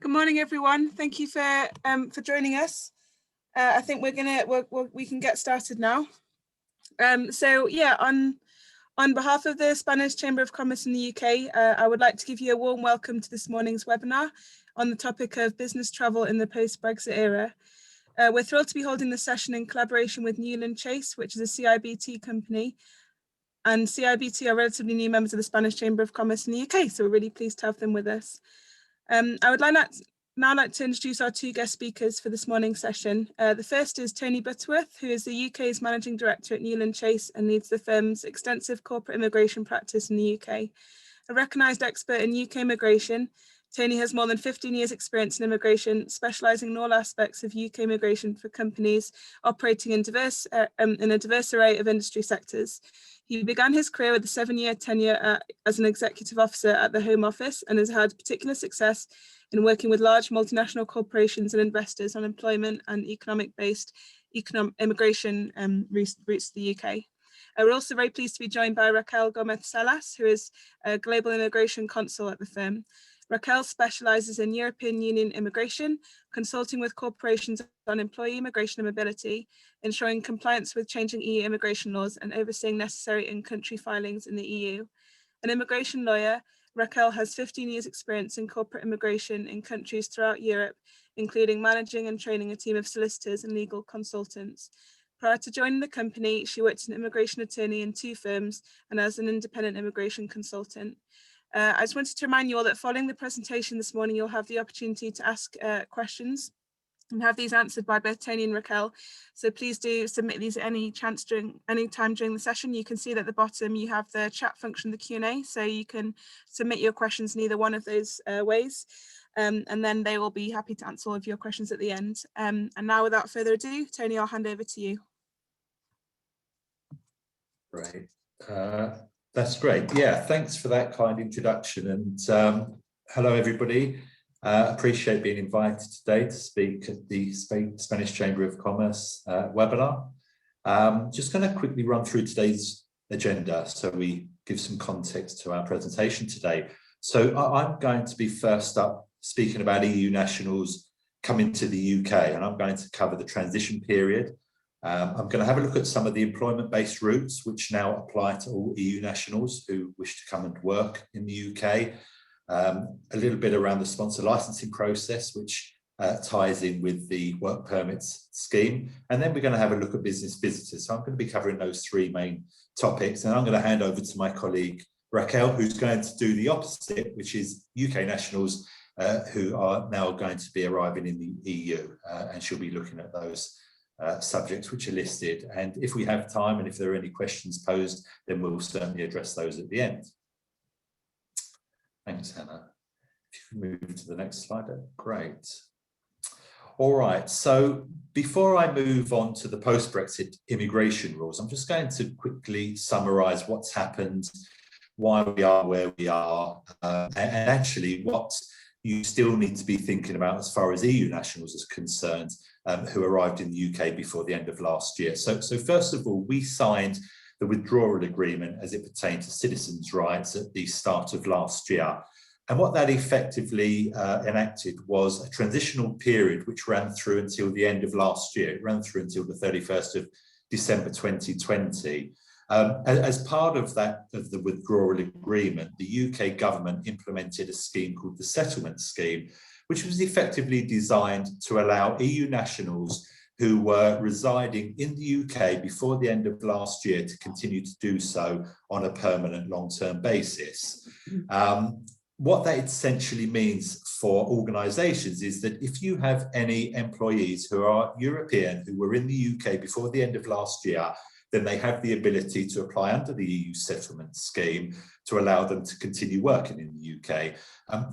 Good morning, everyone. Thank you for joining us. I think we can get started now. On behalf of the Spanish Chamber of Commerce in the UK, I would like to give you a warm welcome to this morning's webinar on the topic of business travel in the post-Brexit era. We're thrilled to be holding this session in collaboration with Newland Chase, which is a CIBT company. And CIBT are relatively new members of the Spanish Chamber of Commerce in the UK, so we're really pleased to have them with us. I would now like to introduce our two guest speakers for this morning's session. The first is Tony Butterworth, who is the UK's Managing Director at Newland Chase and leads the firm's extensive corporate immigration practice in the UK. A recognised expert in UK immigration, Tony has more than 15 years experience in immigration, specialising in all aspects of UK immigration for companies operating in a diverse array of industry sectors. He began his career with a 7-year tenure as an executive officer at the Home Office and has had particular success in working with large multinational corporations and investors on employment and economic-based immigration routes to the UK. We're also very pleased to be joined by Raquel Gomez-Salas, who is a global immigration consul at the firm. Raquel specialises in European Union immigration, consulting with corporations on employee immigration and mobility, ensuring compliance with changing EU immigration laws and overseeing necessary in-country filings in the EU. An immigration lawyer, Raquel has 15 years experience in corporate immigration in countries throughout Europe, including managing and training a team of solicitors and legal consultants. Prior to joining the company, she worked as an immigration attorney in 2 firms and as an independent immigration consultant. I just wanted to remind you all that following the presentation this morning, you'll have the opportunity to ask questions and have these answered by both Tony and Raquel. So please do submit these at any time during the session. You can see that at the bottom you have the chat function, the Q&A, so you can submit your questions in either one of those ways. And then they will be happy to answer all of your questions at the end. And now, without further ado, Tony, I'll hand over to you. Great. That's great. Yeah, thanks for that kind introduction. And hello, everybody. Appreciate being invited today to speak at the Spanish Chamber of Commerce webinar. Just going to quickly run through today's agenda so we give some context to our presentation today. So I'm going to be first up speaking about EU nationals coming to the UK, and I'm going to cover the transition period. I'm going to have a look at some of the employment-based routes which now apply to all EU nationals who wish to come and work in the UK. A little bit around the sponsor licensing process, which ties in with the work permits scheme. And then we're going to have a look at business visitors. So I'm going to be covering those 3 main topics. And I'm going to hand over to my colleague, Raquel, who's going to do the opposite, which is UK nationals who are now going to be arriving in the EU. And she'll be looking at those subjects which are listed, and if we have time and if there are any questions posed, then we'll certainly address those at the end. Thanks, Hannah. If you can move to the next slide, great. All right, so before I move on to the post-Brexit immigration rules, I'm just going to quickly summarise what's happened, why we are where we are, and actually what you still need to be thinking about as far as EU nationals is concerned, who arrived in the UK before the end of last year. So first of all, we signed the withdrawal agreement as it pertained to citizens' rights at the start of last year. And what that effectively enacted was a transitional period which ran through until the end of last year. It ran through until the 31st of December 2020. As part of the withdrawal agreement, the UK government implemented a scheme called the settlement scheme, which was effectively designed to allow EU nationals who were residing in the UK before the end of last year to continue to do so on a permanent long-term basis. What that essentially means for organisations is that if you have any employees who are European who were in the UK before the end of last year, then they have the ability to apply under the EU settlement scheme to allow them to continue working in the UK.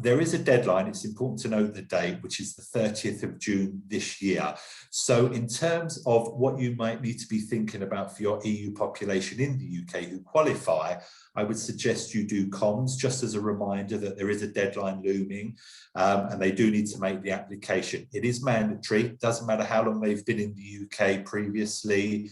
There is a deadline, it's important to note the date, which is the 30th of June this year. So in terms of what you might need to be thinking about for your EU population in the UK who qualify, I would suggest you do comms, just as a reminder that there is a deadline looming, and they do need to make the application. It is mandatory, it doesn't matter how long they've been in the UK previously,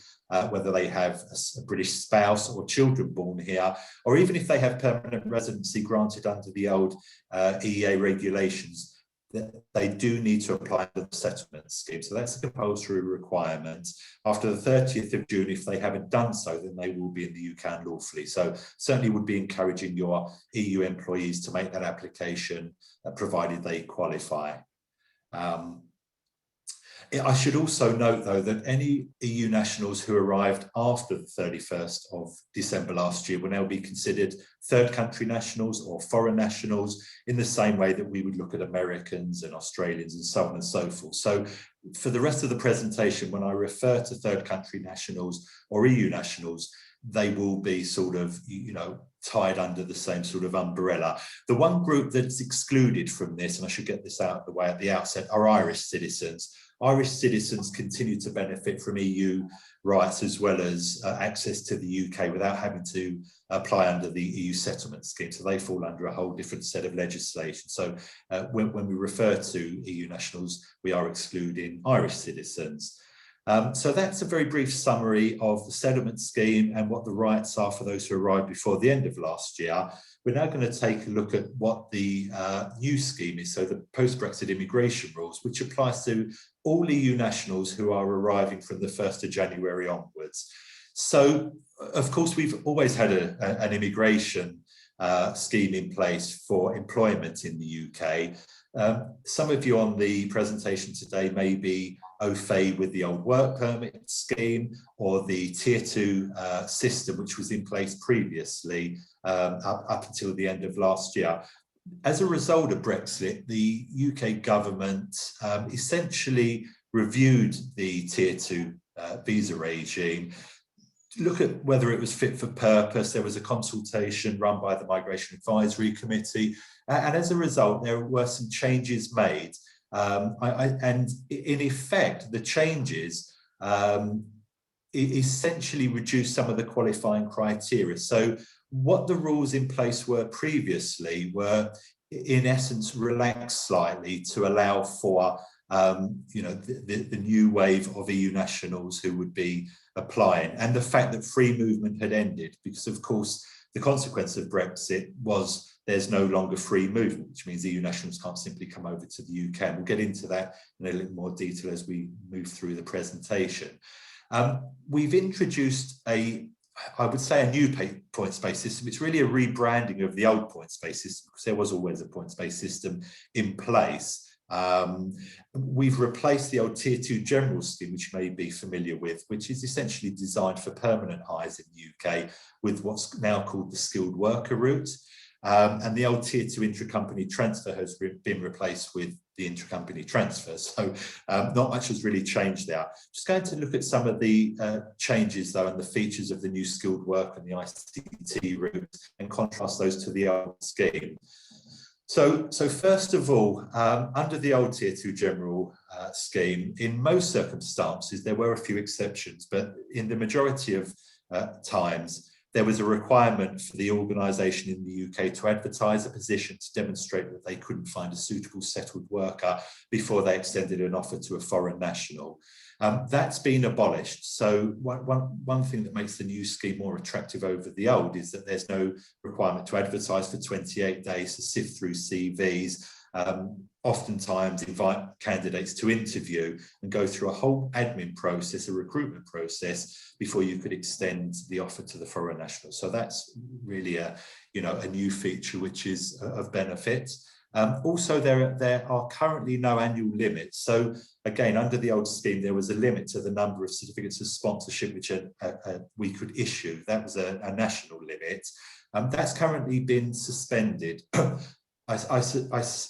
whether they have a British spouse or children born here, or even if they have permanent residency granted under the old EEA regulations. they do need to apply to the settlement scheme. So that's a compulsory requirement. After the 30th of June, if they haven't done so, then they will be in the UK unlawfully. So certainly would be encouraging your EU employees to make that application, provided they qualify. I should also note, though, that any EU nationals who arrived after the 31st of December last year will now be considered third country nationals or foreign nationals, in the same way that we would look at Americans and Australians and so on and so forth. So for the rest of the presentation, when I refer to third country nationals or EU nationals, they will be sort of, tied under the same sort of umbrella. The one group that's excluded from this, and I should get this out of the way at the outset, are Irish citizens. Irish citizens continue to benefit from EU rights as well as access to the UK without having to apply under the EU settlement scheme. So they fall under a whole different set of legislation. So when we refer to EU nationals, we are excluding Irish citizens. So that's a very brief summary of the settlement scheme and what the rights are for those who arrived before the end of last year. We're now going to take a look at what the new scheme is, so the post-Brexit immigration rules, which applies to all EU nationals who are arriving from the 1st of January onwards. So, of course, we've always had an immigration scheme in place for employment in the UK. Some of you on the presentation today may be au fait with the old work permit scheme or the tier 2 system, which was in place previously up until the end of last year. As a result of Brexit, the UK government essentially reviewed the tier 2 visa regime, look at whether it was fit for purpose. There was a consultation run by the Migration Advisory Committee, and as a result, there were some changes made. And in effect, the changes essentially reduced some of the qualifying criteria. So what the rules in place were previously were, in essence, relaxed slightly to allow for the new wave of EU nationals who would be applying, and the fact that free movement had ended, because of course the consequence of Brexit was there's no longer free movement, which means EU nationals can't simply come over to the UK. And we'll get into that in a little more detail as we move through the presentation. We've introduced I would say a new points-based system. It's really a rebranding of the old points-based system, because there was always a points-based system in place. We've replaced the old tier 2 general scheme, which you may be familiar with, which is essentially designed for permanent hires in the UK, with what's now called the skilled worker route. And the old tier 2 intra-company transfer has been replaced with the intra-company transfer. So not much has really changed there. Just going to look at some of the changes, though, and the features of the new skilled worker and the ICT route, and contrast those to the old scheme. So first of all, under the old tier 2 general scheme, in most circumstances, there were a few exceptions, but in the majority of times, there was a requirement for the organisation in the UK to advertise a position to demonstrate that they couldn't find a suitable settled worker before they extended an offer to a foreign national. That's been abolished. So one thing that makes the new scheme more attractive over the old is that there's no requirement to advertise for 28 days, to sift through CVs, oftentimes invite candidates to interview and go through a whole admin process, a recruitment process, before you could extend the offer to the foreign national. So that's really a new feature which is of benefit. Also, there are currently no annual limits. So again, under the old scheme, there was a limit to the number of certificates of sponsorship which we could issue. That was a national limit. That's currently been suspended. I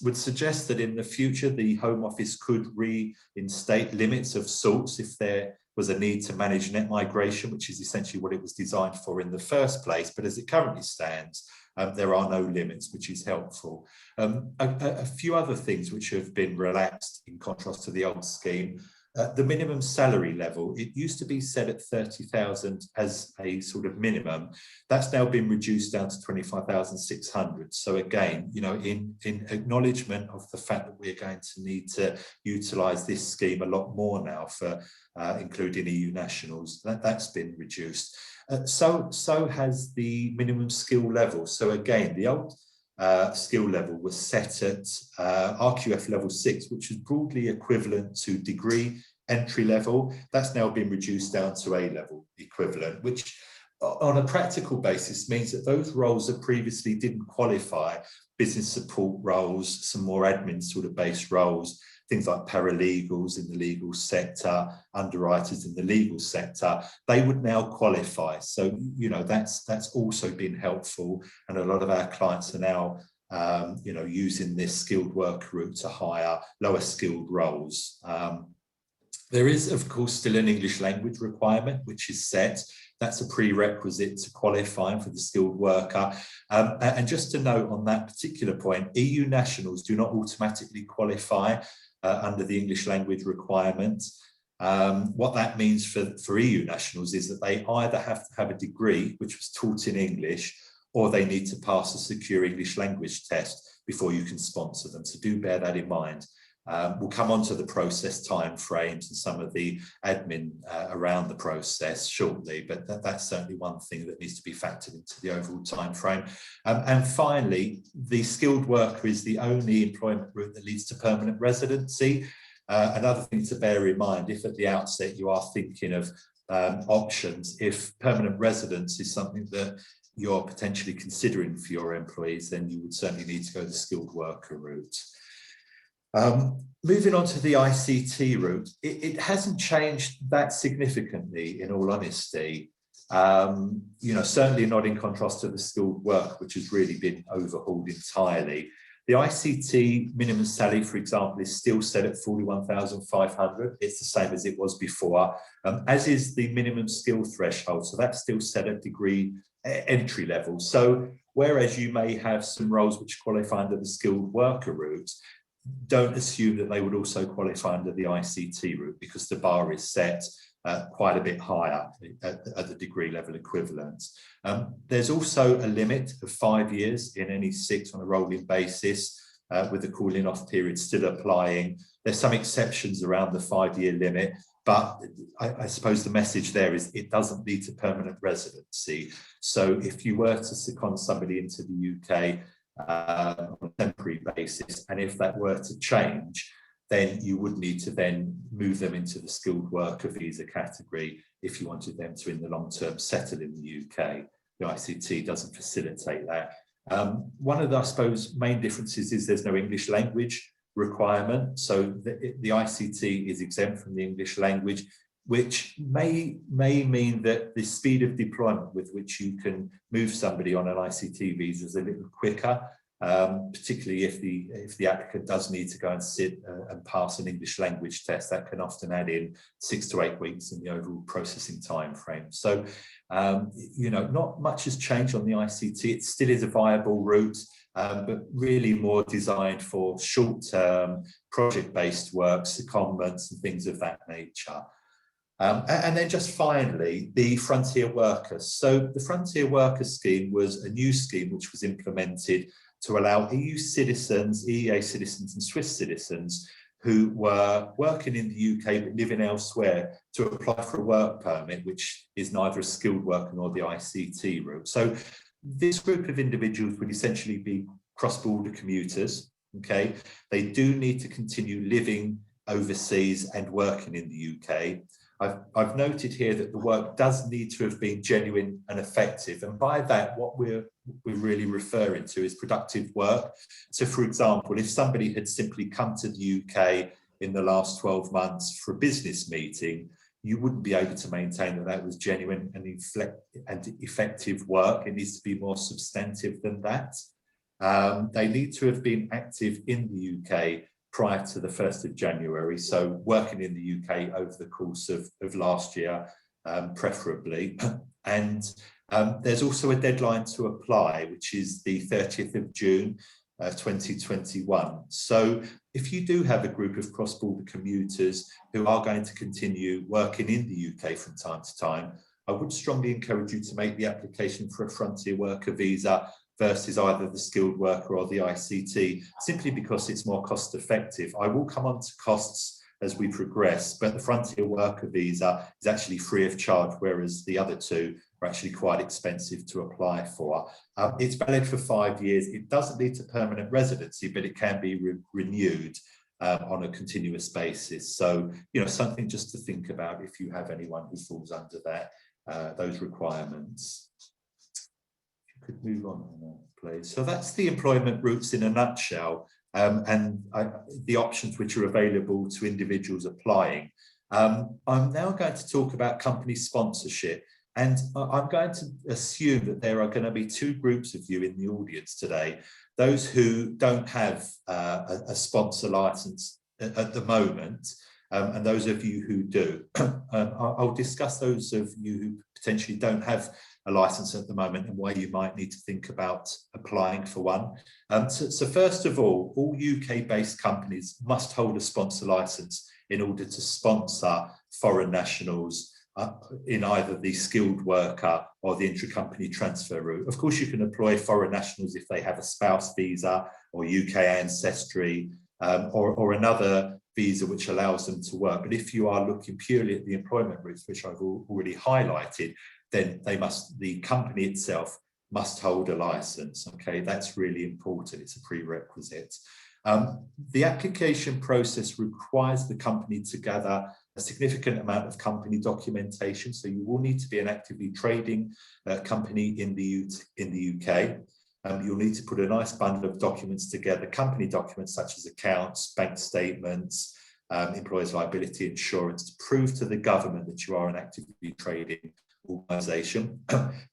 would suggest that in the future, the Home Office could reinstate limits of sorts if there was a need to manage net migration, which is essentially what it was designed for in the first place. But as it currently stands, there are no limits, which is helpful. A few other things which have been relaxed in contrast to the old scheme. The minimum salary level, it used to be set at 30,000 as a sort of minimum. That's now been reduced down to 25,600. So again, in acknowledgement of the fact that we're going to need to utilise this scheme a lot more now for including EU nationals, that's been reduced. So has the minimum skill level. So again, the old skill level was set at RQF level 6, which is broadly equivalent to degree entry level. That's now been reduced down to A level equivalent, which on a practical basis means that those roles that previously didn't qualify, business support roles, some more admin sort of based roles, things like paralegals in the legal sector, underwriters in the legal sector, they would now qualify. So, you know, that's also been helpful. And a lot of our clients are now, you know, using this skilled worker route to hire lower skilled roles. There is, of course, still an English language requirement, which is set. That's a prerequisite to qualifying for the skilled worker. And just to note on that particular point, EU nationals do not automatically qualify under the English language requirement. What that means for EU nationals is that they either have to have a degree which was taught in English, or they need to pass a secure English language test before you can sponsor them. So do bear that in mind. We'll come on to the process timeframes and some of the admin around the process shortly, but that's certainly one thing that needs to be factored into the overall timeframe. And finally, the skilled worker is the only employment route that leads to permanent residency. Another thing to bear in mind, if at the outset you are thinking of options, if permanent residence is something that you're potentially considering for your employees, then you would certainly need to go the skilled worker route. Moving on to the ICT route, it hasn't changed that significantly, in all honesty. You know, certainly not in contrast to the skilled work, which has really been overhauled entirely. The ICT minimum salary, for example, is still set at 41,500. It's the same as it was before, as is the minimum skill threshold. So that's still set at degree entry level. So whereas you may have some roles which qualify under the skilled worker route, don't assume that they would also qualify under the ICT route, because the bar is set quite a bit higher at the degree level equivalent. There's also a limit of 5 years in any 6 on a rolling basis, with the cooling off period still applying. There's some exceptions around the 5-year limit, but I suppose the message there is it doesn't lead to permanent residency. So if you were to second somebody into the UK on a temporary basis, and if that were to change, then you would need to then move them into the skilled worker visa category if you wanted them to in the long term settle in the UK. The ICT doesn't facilitate that. One of the, I suppose, main differences is there's no English language requirement. So the ICT is exempt from the English language, which may mean that the speed of deployment with which you can move somebody on an ICT visa is a little quicker, particularly if the applicant does need to go and sit and pass an English language test. That can often add in 6 to 8 weeks in the overall processing time frame. So, you know, not much has changed on the ICT. It still is a viable route, but really more designed for short-term project-based work, secondments and things of that nature. And then just finally, the frontier workers. So the frontier worker scheme was a new scheme which was implemented to allow EU citizens, EEA citizens and Swiss citizens who were working in the UK but living elsewhere to apply for a work permit, which is neither a skilled worker nor the ICT route. So this group of individuals would essentially be cross-border commuters, okay? They do need to continue living overseas and working in the UK. I've noted here that the work does need to have been genuine and effective. And by that, what we're really referring to is productive work. So for example, if somebody had simply come to the UK in the last 12 months for a business meeting, you wouldn't be able to maintain that that was genuine and effective work. It needs to be more substantive than that. They need to have been active in the UK prior to the 1st of January, so working in the UK over the course of last year, preferably. And there's also a deadline to apply, which is the 30th of June 2021. So if you do have a group of cross-border commuters who are going to continue working in the UK from time to time, I would strongly encourage you to make the application for a frontier worker visa versus either the skilled worker or the ICT, simply because it's more cost effective. I will come on to costs as we progress, but the frontier worker visa is actually free of charge, whereas the other two are actually quite expensive to apply for. It's valid for 5 years. It doesn't lead to permanent residency, but it can be renewed on a continuous basis. So, something just to think about if you have anyone who falls under those requirements. If you could move on, please. So that's the employment routes in a nutshell, and the options which are available to individuals applying. I'm now going to talk about company sponsorship, and I'm going to assume that there are going to be two groups of you in the audience today. Those who don't have a sponsor license at the moment, and those of you who do. I'll discuss those of you who potentially don't have a license at the moment and why you might need to think about applying for one. So first of all UK-based companies must hold a sponsor license in order to sponsor foreign nationals in either the skilled worker or the intra-company transfer route. Of course, you can employ foreign nationals if they have a spouse visa or UK ancestry, or another visa which allows them to work. But if you are looking purely at the employment routes, which I've already highlighted, then the company itself must hold a license. Okay, that's really important. It's a prerequisite. The application process requires the company to gather a significant amount of company documentation. So you will need to be an actively trading company in the UK. You'll need to put a nice bundle of documents together, company documents such as accounts, bank statements, employers' liability insurance, to prove to the government that you are an actively trading organisation.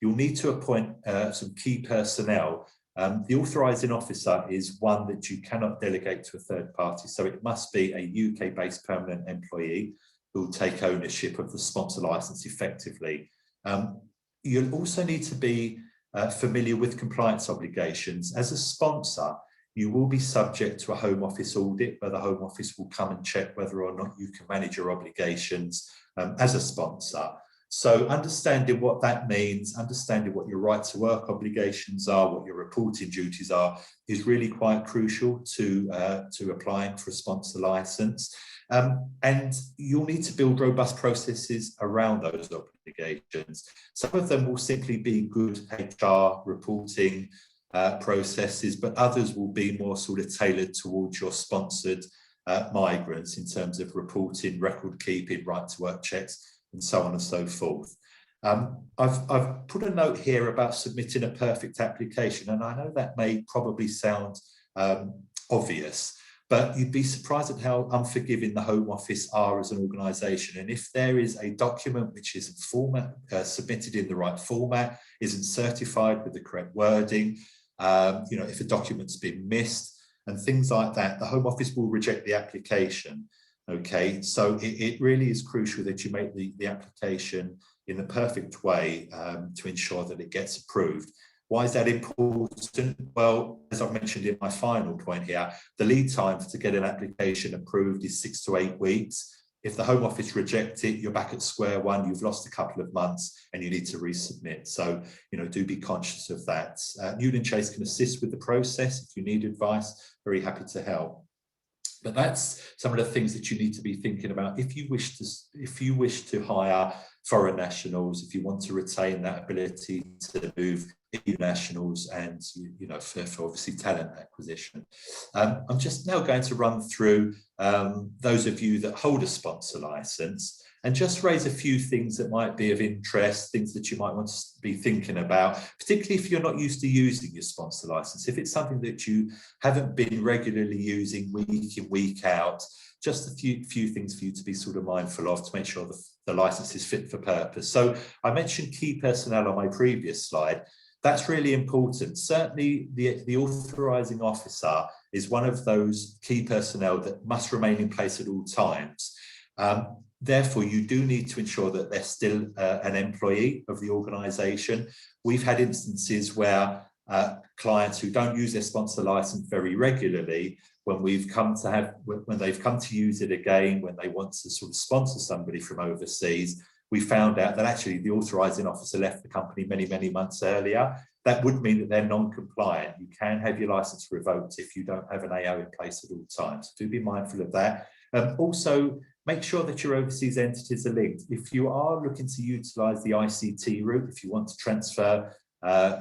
You'll need to appoint some key personnel. The authorising officer is one that you cannot delegate to a third party, so it must be a UK-based permanent employee who will take ownership of the sponsor licence effectively. You'll also need to be familiar with compliance obligations. As a sponsor, you will be subject to a Home Office audit, where the Home Office will come and check whether or not you can manage your obligations as a sponsor. So understanding what that means, understanding what your right to work obligations are, what your reporting duties are, is really quite crucial to applying for a sponsor license. And you'll need to build robust processes around those obligations. Some of them will simply be good HR reporting processes, but others will be more sort of tailored towards your sponsored migrants in terms of reporting, record keeping, right to work checks, and so on and so forth. I've put a note here about submitting a perfect application, and I know that may probably sound obvious, but you'd be surprised at how unforgiving the Home Office are as an organisation. And if there is a document which isn't submitted in the right format, isn't certified with the correct wording, if a document's been missed and things like that, the Home Office will reject the application. Okay, so it really is crucial that you make the application in the perfect way to ensure that it gets approved. Why is that important? Well, as I've mentioned in my final point here, the lead time to get an application approved is 6 to 8 weeks. If the Home Office rejects it, you're back at square one, you've lost a couple of months and you need to resubmit. So, do be conscious of that. Newland Chase can assist with the process. If you need advice, very happy to help. But that's some of the things that you need to be thinking about if you wish to hire foreign nationals, if you want to retain that ability to move EU nationals, and for obviously talent acquisition. I'm just now going to run through those of you that hold a sponsor license and just raise a few things that might be of interest, things that you might want to be thinking about, particularly if you're not used to using your sponsor license. If it's something that you haven't been regularly using week in, week out, just a few things for you to be sort of mindful of to make sure the license is fit for purpose. So I mentioned key personnel on my previous slide. That's really important. Certainly the authorising officer is one of those key personnel that must remain in place at all times. Therefore, you do need to ensure that they're still an employee of the organisation. We've had instances where clients who don't use their sponsor license very regularly, when they've come to use it again, when they want to sort of sponsor somebody from overseas, we found out that actually the authorising officer left the company many, many months earlier. That would mean that they're non-compliant. You can have your licence revoked if you don't have an AO in place at all times. Do be mindful of that. Also, make sure that your overseas entities are linked. If you are looking to utilise the ICT route, if you want to transfer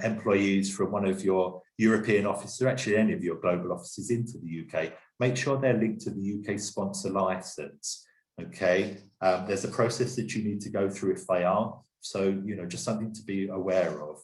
employees from one of your European offices, or actually any of your global offices into the UK, make sure they're linked to the UK sponsor licence. Okay, there's a process that you need to go through if they aren't. So, just something to be aware of.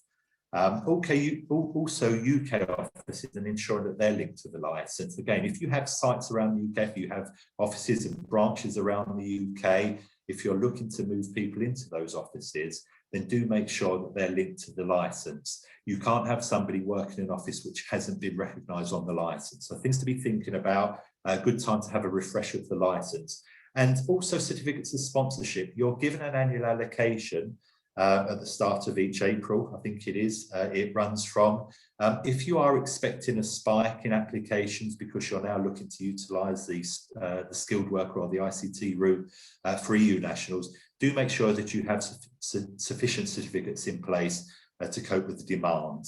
Also UK offices, and ensure that they're linked to the licence. Again, if you have sites around the UK, if you have offices and branches around the UK, if you're looking to move people into those offices, then do make sure that they're linked to the licence. You can't have somebody working in an office which hasn't been recognised on the licence. So things to be thinking about, a good time to have a refresher of the licence. And also certificates of sponsorship. You're given an annual allocation at the start of each April, I think it is, it runs from. If you are expecting a spike in applications because you're now looking to utilise the skilled worker or the ICT route for EU nationals, do make sure that you have sufficient certificates in place to cope with the demand.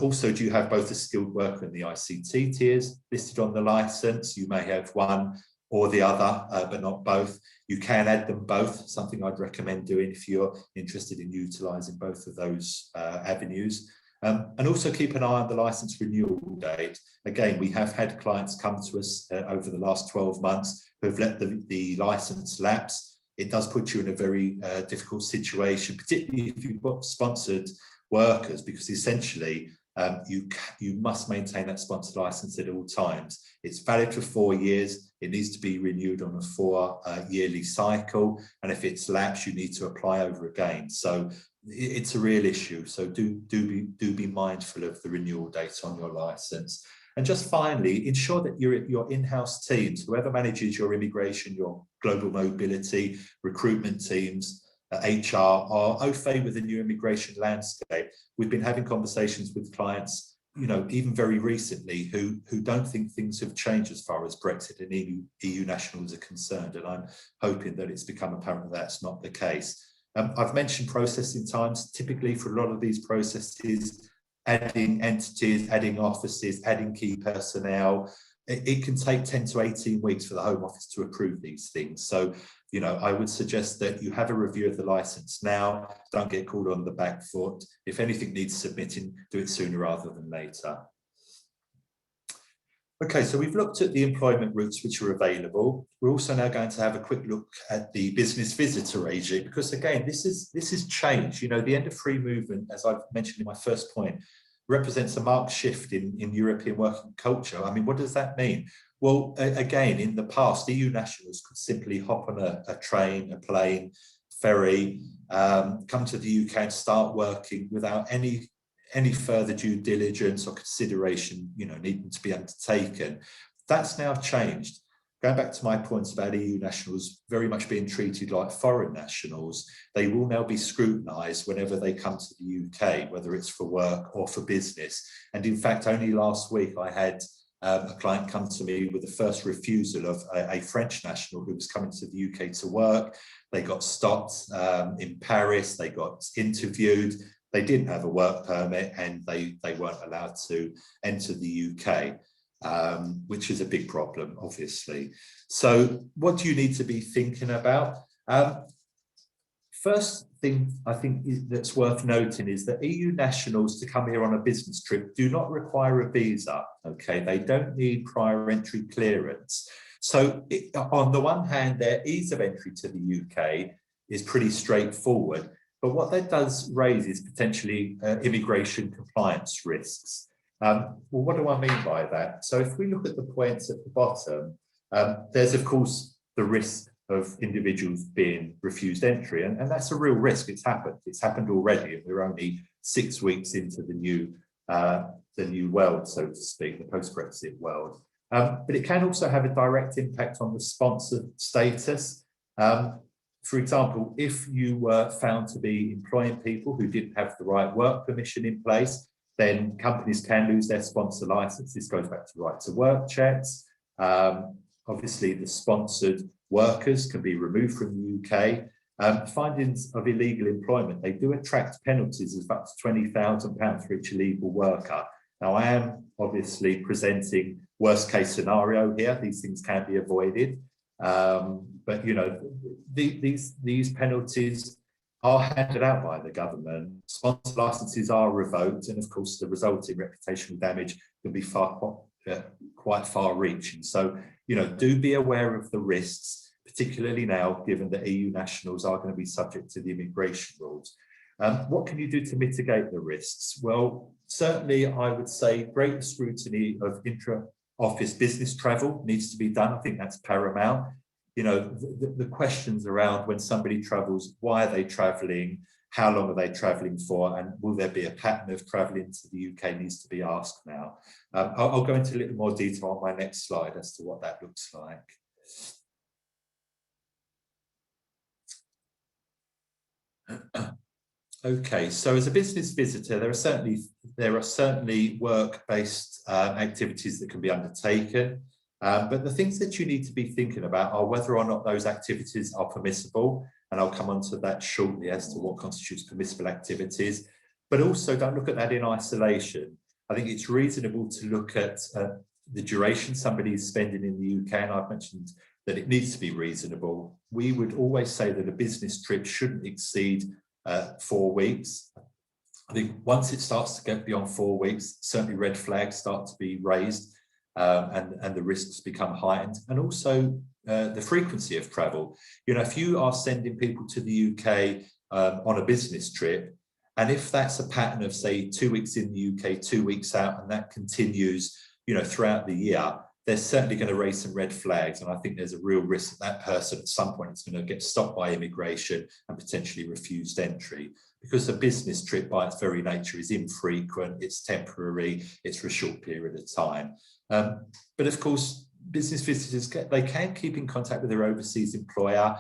Also, do you have both the skilled worker and the ICT tiers listed on the licence? You may have one or the other, but not both. You can add them both, something I'd recommend doing if you're interested in utilising both of those avenues. And also keep an eye on the licence renewal date. Again, we have had clients come to us over the last 12 months who have let the licence lapse. It does put you in a very difficult situation, particularly if you've got sponsored workers, because essentially you must maintain that sponsored licence at all times. It's valid for 4 years. It needs to be renewed on a 4-yearly cycle. And if it's lapsed, you need to apply over again. So it's a real issue. So do be mindful of the renewal date on your licence. And just finally, ensure that your in-house teams, whoever manages your immigration, your global mobility, recruitment teams, HR, are au fait with the new immigration landscape. We've been having conversations with clients, even very recently, who don't think things have changed as far as Brexit and EU nationals are concerned. And I'm hoping that it's become apparent that that's not the case. I've mentioned processing times. Typically, for a lot of these processes, adding entities, adding offices, adding key personnel, it can take 10 to 18 weeks for the Home Office to approve these things. So, I would suggest that you have a review of the licence now. Don't get caught on the back foot. If anything needs submitting, do it sooner rather than later. Okay, so we've looked at the employment routes which are available. We're also now going to have a quick look at the business visitor regime, because again, this is change. The end of free movement, as I've mentioned in my first point, represents a marked shift in European working culture. I mean, what does that mean? Well, again, in the past, EU nationals could simply hop on a train, a plane, ferry, come to the UK and start working without any further due diligence or consideration, needing to be undertaken. That's now changed. Going back to my points about EU nationals very much being treated like foreign nationals, they will now be scrutinised whenever they come to the UK, whether it's for work or for business. And in fact, only last week I had a client come to me with the first refusal of a French national who was coming to the UK to work. They got stopped in Paris, they got interviewed, they didn't have a work permit, and they weren't allowed to enter the UK. Which is a big problem, obviously. So what do you need to be thinking about? First thing I think that's worth noting is that EU nationals to come here on a business trip do not require a visa, okay? They don't need prior entry clearance. So on the one hand, their ease of entry to the UK is pretty straightforward, but what that does raise is potentially immigration compliance risks. Well, what do I mean by that? So if we look at the points at the bottom, there's of course the risk of individuals being refused entry, and that's a real risk. It's happened already, and we're only 6 weeks into the new world, so to speak, the post-Brexit world. But it can also have a direct impact on the sponsor status. For example, if you were found to be employing people who didn't have the right work permission in place, then companies can lose their sponsor license. This goes back to right to work checks. Obviously, the sponsored workers can be removed from the UK. Findings of illegal employment, they do attract penalties of up to £20,000 for each illegal worker. Now, I am obviously presenting worst case scenario here. These things can be avoided. But, you know, these penalties are handed out by the government. Sponsor licenses are revoked, and of course the resulting reputational damage can be quite far-reaching. So, you know, do be aware of the risks, particularly now, given that EU nationals are going to be subject to the immigration rules. What can you do to mitigate the risks? Well, certainly I would say greater scrutiny of intra-office business travel needs to be done. I think that's paramount. You know, the questions around when somebody travels, why are they traveling, how long are they traveling for, and will there be a pattern of traveling to the UK needs to be asked now. I'll go into a little more detail on my next slide as to what that looks like. Okay, so as a business visitor, there are certainly work-based activities that can be undertaken. But the things that you need to be thinking about are whether or not those activities are permissible, and I'll come on to that shortly as to what constitutes permissible activities. But also don't look at that in isolation. I think it's reasonable to look at the duration somebody is spending in the UK, and I've mentioned that it needs to be reasonable. We would always say that a business trip shouldn't exceed 4 weeks. I think once it starts to get beyond 4 weeks, certainly red flags start to be raised. And the risks become heightened, and also the frequency of travel. You know, if you are sending people to the UK on a business trip, and if that's a pattern of, say, 2 weeks in the UK, 2 weeks out, and that continues, you know, throughout the year, they're certainly going to raise some red flags. And I think there's a real risk that that person at some point is going to get stopped by immigration and potentially refused entry, because a business trip by its very nature is infrequent, it's temporary, it's for a short period of time. But of course, business visitors, they can keep in contact with their overseas employer.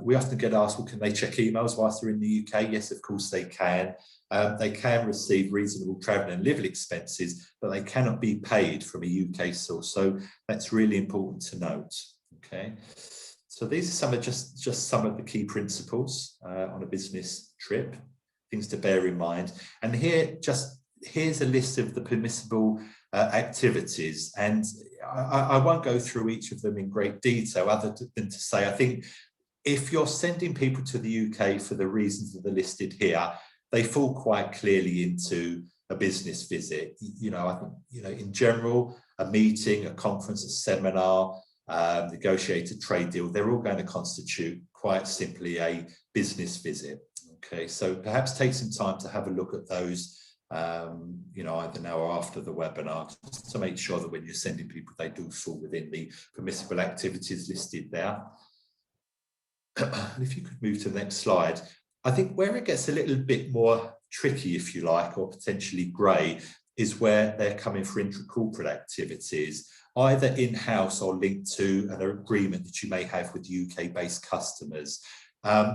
We often get asked, well, can they check emails whilst they're in the UK? Yes, of course they can. They can receive reasonable travel and living expenses, but they cannot be paid from a UK source. So that's really important to note. Okay, so these are some of just some of the key principles on a business trip, things to bear in mind. And here's a list of the permissible activities, and I won't go through each of them in great detail, other than to say, I think if you're sending people to the UK for the reasons that are listed here, they fall quite clearly into a business visit. You know, I think, you know, in general, a meeting, a conference, a seminar, negotiated trade deal, they're all going to constitute quite simply a business visit. Okay, so perhaps take some time to have a look at those, you know, either now or after the webinar, just to make sure that when you're sending people, they do fall within the permissible activities listed there. And if you could move to the next slide. I think where it gets a little bit more tricky, if you like, or potentially grey, is where they're coming for intra-corporate activities, either in-house or linked to an agreement that you may have with UK-based customers.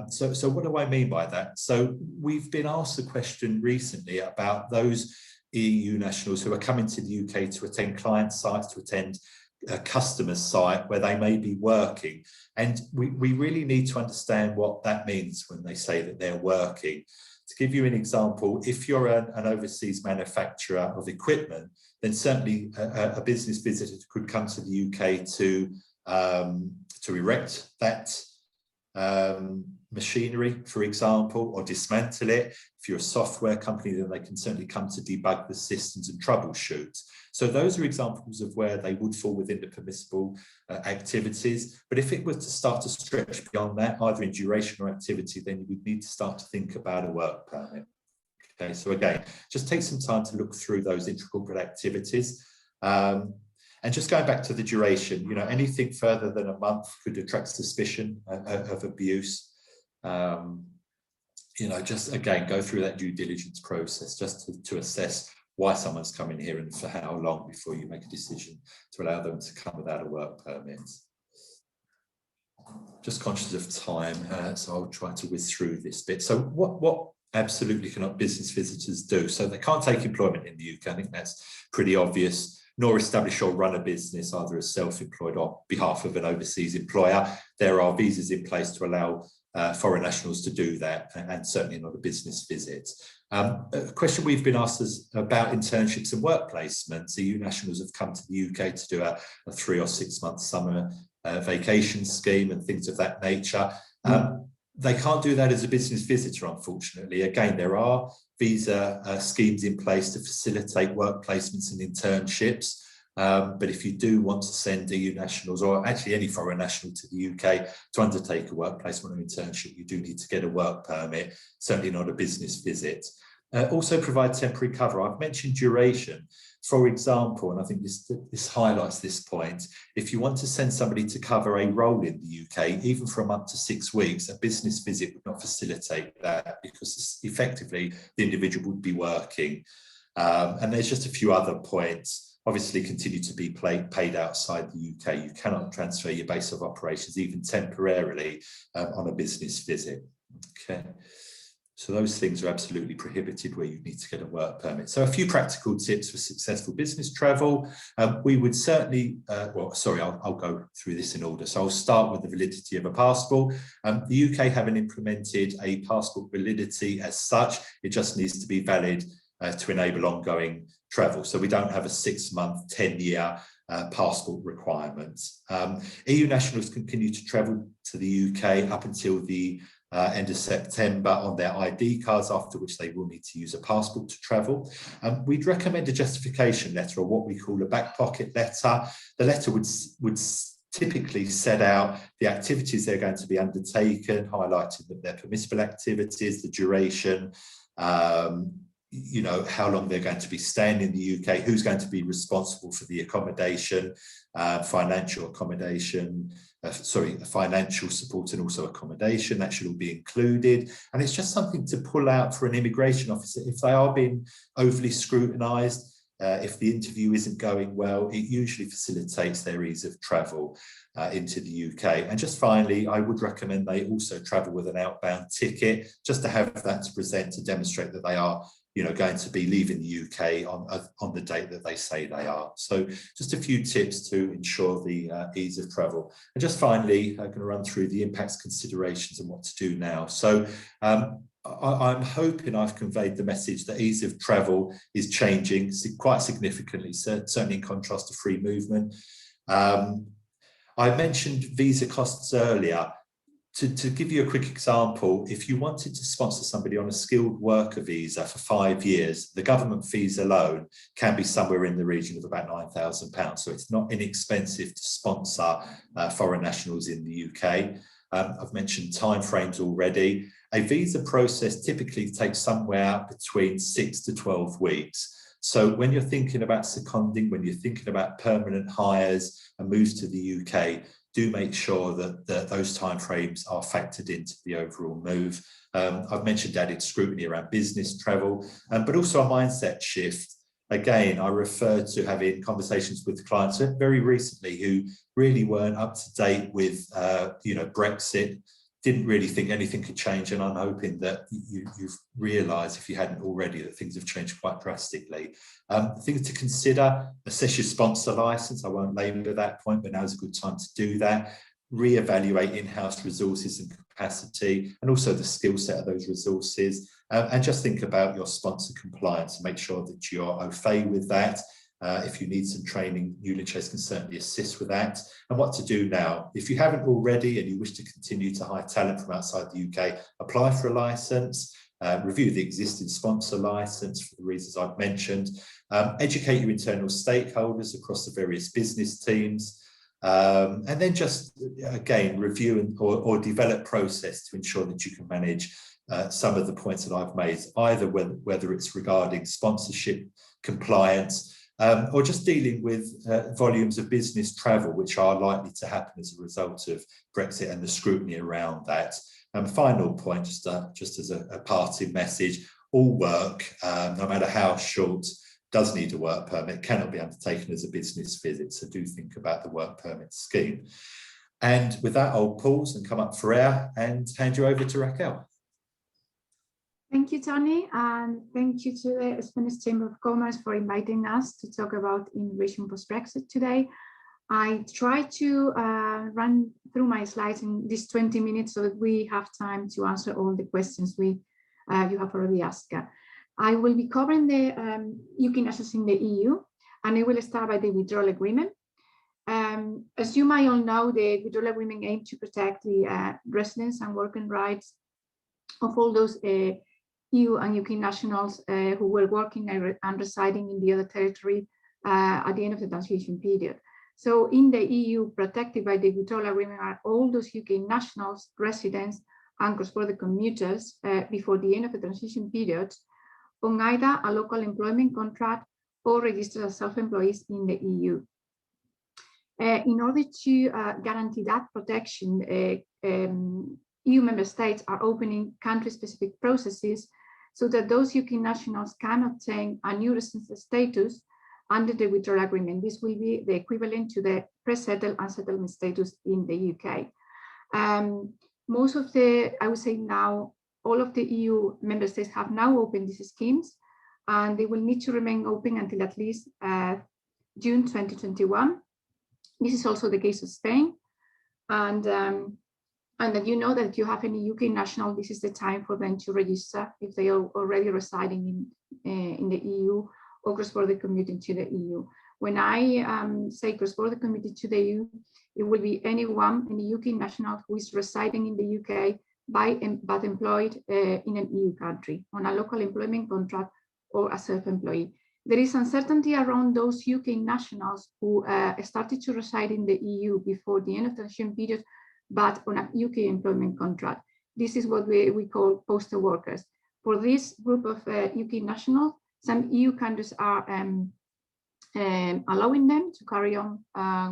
So what do I mean by that? So we've been asked a question recently about those EU nationals who are coming to the UK to attend client sites, to attend a customer site where they may be working. And we really need to understand what that means when they say that they're working. To give you an example, if you're an overseas manufacturer of equipment, then certainly a business visitor could come to the UK to erect that machinery, for example, or dismantle it. If you're a software company, then they can certainly come to debug the systems and troubleshoot. So those are examples of where they would fall within the permissible activities. But if it was to start to stretch beyond that, either in duration or activity, then you would need to start to think about a work permit. Okay, so again, just take some time to look through those intra-corporate activities. And just going back to the duration, you know, anything further than a month could attract suspicion of abuse. You know, just again, go through that due diligence process just to assess why someone's coming here and for how long before you make a decision to allow them to come without a work permit. Just conscious of time, so I'll try to whiz through this bit. So what absolutely cannot business visitors do? So they can't take employment in the UK. I think that's pretty obvious. Nor establish or run a business either as self-employed or on behalf of an overseas employer. There are visas in place to allow foreign nationals to do that, and certainly not a business visit. A question we've been asked is about internships and work placements. EU nationals have come to the UK to do a 3 or 6 month summer vacation scheme and things of that nature. They can't do that as a business visitor, unfortunately. Again, there are visa schemes in place to facilitate work placements and internships. But if you do want to send EU nationals, or actually any foreign national, to the UK to undertake a work placement or internship, you do need to get a work permit, certainly not a business visit. Also provide temporary cover. I've mentioned duration. For example, and I think this highlights this point, if you want to send somebody to cover a role in the UK, even from up to 6 weeks, a business visit would not facilitate that, because effectively the individual would be working. And there's just a few other points. Obviously continue to be paid outside the UK. You cannot transfer your base of operations, even temporarily, on a business visit. Okay. So those things are absolutely prohibited where you need to get a work permit. So a few practical tips for successful business travel. We would certainly, I'll go through this in order. So I'll start with the validity of a passport. The UK haven't implemented a passport validity as such. It just needs to be valid to enable ongoing travel. So we don't have a 6-month, 10-year passport requirement. EU nationals continue to travel to the UK up until the end of September on their ID cards, after which they will need to use a passport to travel. We'd recommend a justification letter, or what we call a back pocket letter. The letter would typically set out the activities they're going to be undertaken, highlighting that they're permissible activities, the duration, you know, how long they're going to be staying in the UK, who's going to be responsible for the accommodation, financial support, and also accommodation. That should all be included. And it's just something to pull out for an immigration officer if they are being overly scrutinised. If the interview isn't going well, it usually facilitates their ease of travel into the UK. And just finally, I would recommend they also travel with an outbound ticket, just to have that to present, to demonstrate that they are, you know, going to be leaving the UK on the date that they say they are. So just a few tips to ensure the ease of travel. And just finally, I'm going to run through the impacts, considerations, and what to do now. So I'm hoping I've conveyed the message that ease of travel is changing quite significantly, certainly in contrast to free movement. I mentioned visa costs earlier. To give you a quick example, if you wanted to sponsor somebody on a skilled worker visa for 5 years, the government fees alone can be somewhere in the region of about £9,000. So it's not inexpensive to sponsor foreign nationals in the UK. I've mentioned timeframes already. A visa process typically takes somewhere between 6 to 12 weeks. So when you're thinking about seconding, when you're thinking about permanent hires and moves to the UK, do make sure that those timeframes are factored into the overall move. I've mentioned added scrutiny around business travel, but also a mindset shift. Again, I refer to having conversations with clients very recently who really weren't up to date with Brexit, didn't really think anything could change, and I'm hoping that you've realised, if you hadn't already, that things have changed quite drastically. Things to consider: assess your sponsor licence. I won't labour that point, but now's a good time to do that. Re-evaluate in-house resources and capacity, and also the skill set of those resources. And just think about your sponsor compliance and make sure that you're au fait with that. If you need some training, Newland Chase can certainly assist with that. And what to do now. If you haven't already and you wish to continue to hire talent from outside the UK, apply for a licence, review the existing sponsor licence for the reasons I've mentioned, educate your internal stakeholders across the various business teams, and then just, again, review or develop process to ensure that you can manage some of the points that I've made, either whether it's regarding sponsorship, compliance, or just dealing with volumes of business travel, which are likely to happen as a result of Brexit and the scrutiny around that. And final point, just as a parting message: all work, no matter how short, does need a work permit, cannot be undertaken as a business visit. So do think about the work permit scheme. And with that, I'll pause and come up for air and hand you over to Raquel. Thank you, Tony, and thank you to the Spanish Chamber of Commerce for inviting us to talk about immigration post-Brexit today. I try to run through my slides in these 20 minutes so that we have time to answer all the questions you have already asked. I will be covering the UK nationals in the EU, and I will start by the withdrawal agreement. As you might all know, the withdrawal agreement aims to protect the residence and working rights of all those EU and UK nationals who were working and residing in the other territory at the end of the transition period. So in the EU, protected by the withdrawal agreement are all those UK nationals, residents, and cross-border commuters before the end of the transition period on either a local employment contract or registered as self-employees in the EU. In order to guarantee that protection, EU member states are opening country-specific processes so that those UK nationals can obtain a new residence status under the withdrawal agreement. This will be the equivalent to the pre-settled and settlement status in the UK. Most of I would say now, all of the EU member states have now opened these schemes, and they will need to remain open until at least June 2021. This is also the case of Spain. And that you know that if you have any UK national, this is the time for them to register if they are already residing in the EU or cross-border commuting to the EU. When I say cross-border commuting to the EU, it will be anyone, any UK national who is residing in the UK but employed in an EU country on a local employment contract or a self-employee. There is uncertainty around those UK nationals who started to reside in the EU before the end of the transition period, but on a UK employment contract. This is what we call postal workers. For this group of UK nationals, some EU countries are allowing them to carry on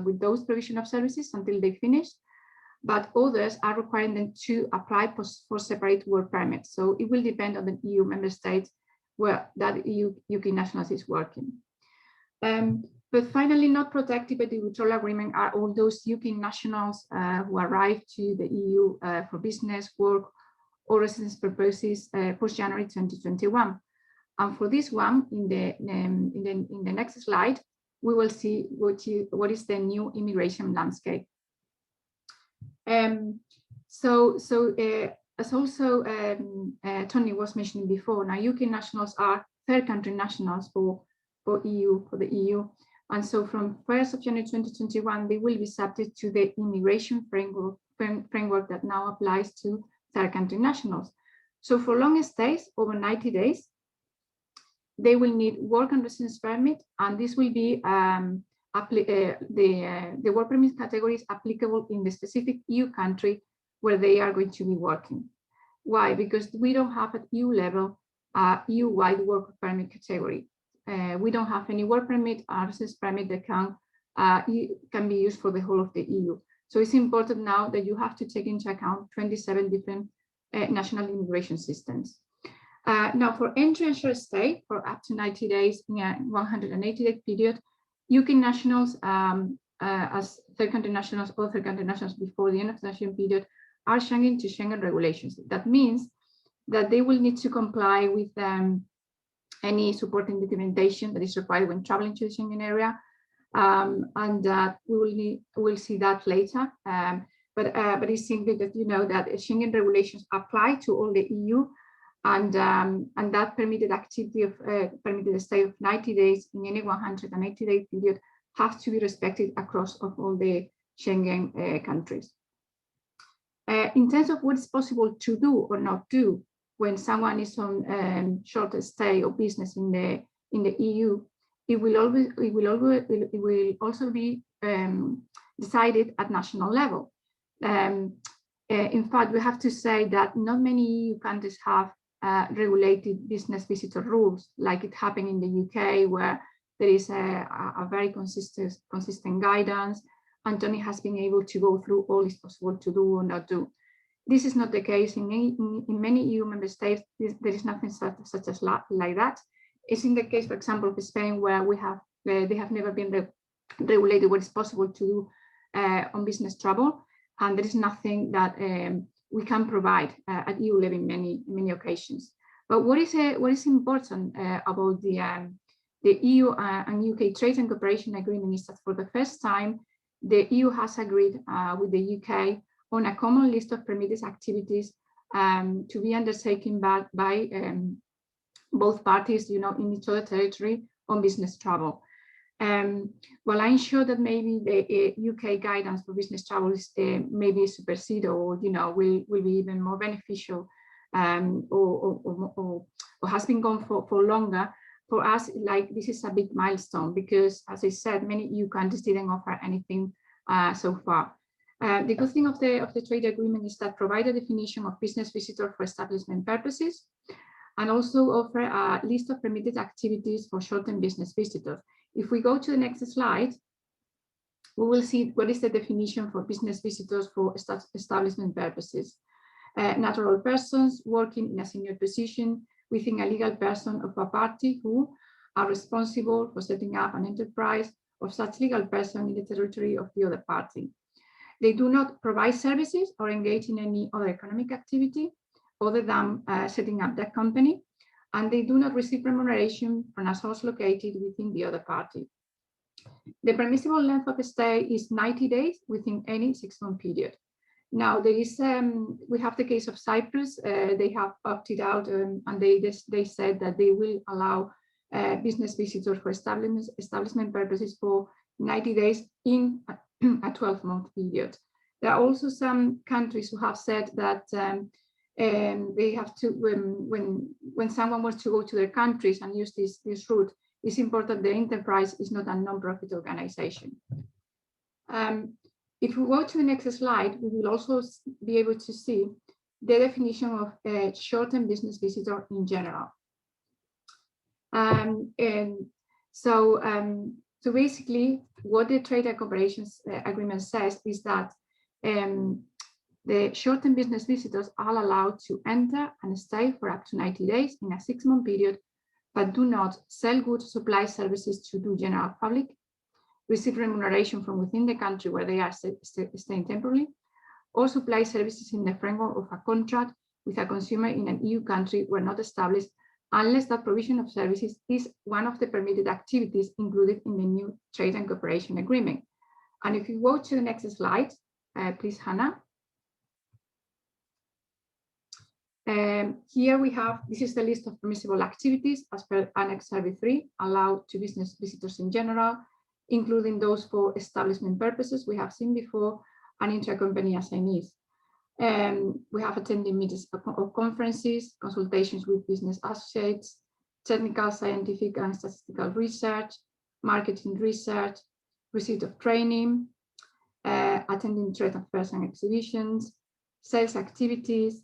with those provision of services until they finish, but others are requiring them to apply for separate work permits. So it will depend on the EU member states where that UK nationals is working. But finally, not protected by the withdrawal agreement are all those UK nationals who arrived to the EU for business, work, or residence purposes post-January 2021. And for this one, in the next slide, we will see what is the new immigration landscape. As also Tony was mentioning before, now UK nationals are third country nationals for the EU. And so from 1st of January 2021, they will be subject to the immigration framework that now applies to third country nationals. So for long stays, over 90 days, they will need work and residence permit, and this will be the work permit category is applicable in the specific EU country where they are going to be working. Why? Because we don't have at EU level EU-wide work permit category. We don't have any work permit or residence permit that can be used for the whole of the EU. So it's important now that you have to take into account 27 different national immigration systems. Now for entry and short stay for up to 90 days in a 180-day period, UK nationals as third country nationals or third country nationals before the end of the transition period are Schengen to Schengen regulations. That means that they will need to comply with any supporting documentation that is required when traveling to the Schengen area, and that we'll see that later. But it's simply that you know that Schengen regulations apply to all the EU, and that permitted activity of permitted stay of 90 days in any 180-day period has to be respected across of all the Schengen countries. In terms of what is possible to do or not do when someone is on short stay or business in the EU, it will also be decided at national level. In fact, we have to say that not many EU countries have regulated business visitor rules, like it happened in the UK, where there is a very consistent guidance, and Tony has been able to go through all is possible to do or not do. This is not the case in many EU member states. There is nothing such as like that. It's in the case, for example, of Spain, where they have never been regulated what is possible to do on business travel, and there is nothing that we can provide at EU level in many occasions. But what is important about the EU and UK Trade and Cooperation Agreement is that for the first time, the EU has agreed with the UK on a common list of permitted activities to be undertaken by both parties, in each other territory on business travel. Well, I'm sure that maybe the UK guidance for business travel is maybe superseded, or will be even more beneficial, or has been gone for longer. For us, like, this is a big milestone because, as I said, many EU countries didn't offer anything so far. The good thing of the trade agreement is that provide a definition of business visitor for establishment purposes, and also offer a list of permitted activities for short-term business visitors. If we go to the next slide, we will see what is the definition for business visitors for establishment purposes. Natural persons working in a senior position within a legal person of a party who are responsible for setting up an enterprise of such legal person in the territory of the other party. They do not provide services or engage in any other economic activity other than setting up that company, and they do not receive remuneration from a source located within the other party. The permissible length of stay is 90 days within any 6-month period. Now, there is we have the case of Cyprus. They have opted out, and they said that they will allow business visitors for establishment purposes for 90 days in a 12-month period. There are also some countries who have said that they have to, when someone wants to go to their countries and use this route, it's important the enterprise is not a non-profit organization. If we go to the next slide, we will also be able to see the definition of a short-term business visitor in general. So basically, what the Trade and Cooperation Agreement says is that the short-term business visitors are allowed to enter and stay for up to 90 days in a 6-month period, but do not sell goods, supply services to the general public, receive remuneration from within the country where they are staying temporarily, or supply services in the framework of a contract with a consumer in an EU country were not established unless that provision of services is one of the permitted activities included in the new Trade and Cooperation Agreement. And if you go to the next slide, please, Hannah. Here we have, this is the list of permissible activities as per Annex 33, allowed to business visitors in general, including those for establishment purposes we have seen before, and intra-company assignees. We have attending meetings of conferences, consultations with business associates, technical, scientific and statistical research, marketing research, receipt of training, attending trade fairs and exhibitions, sales activities,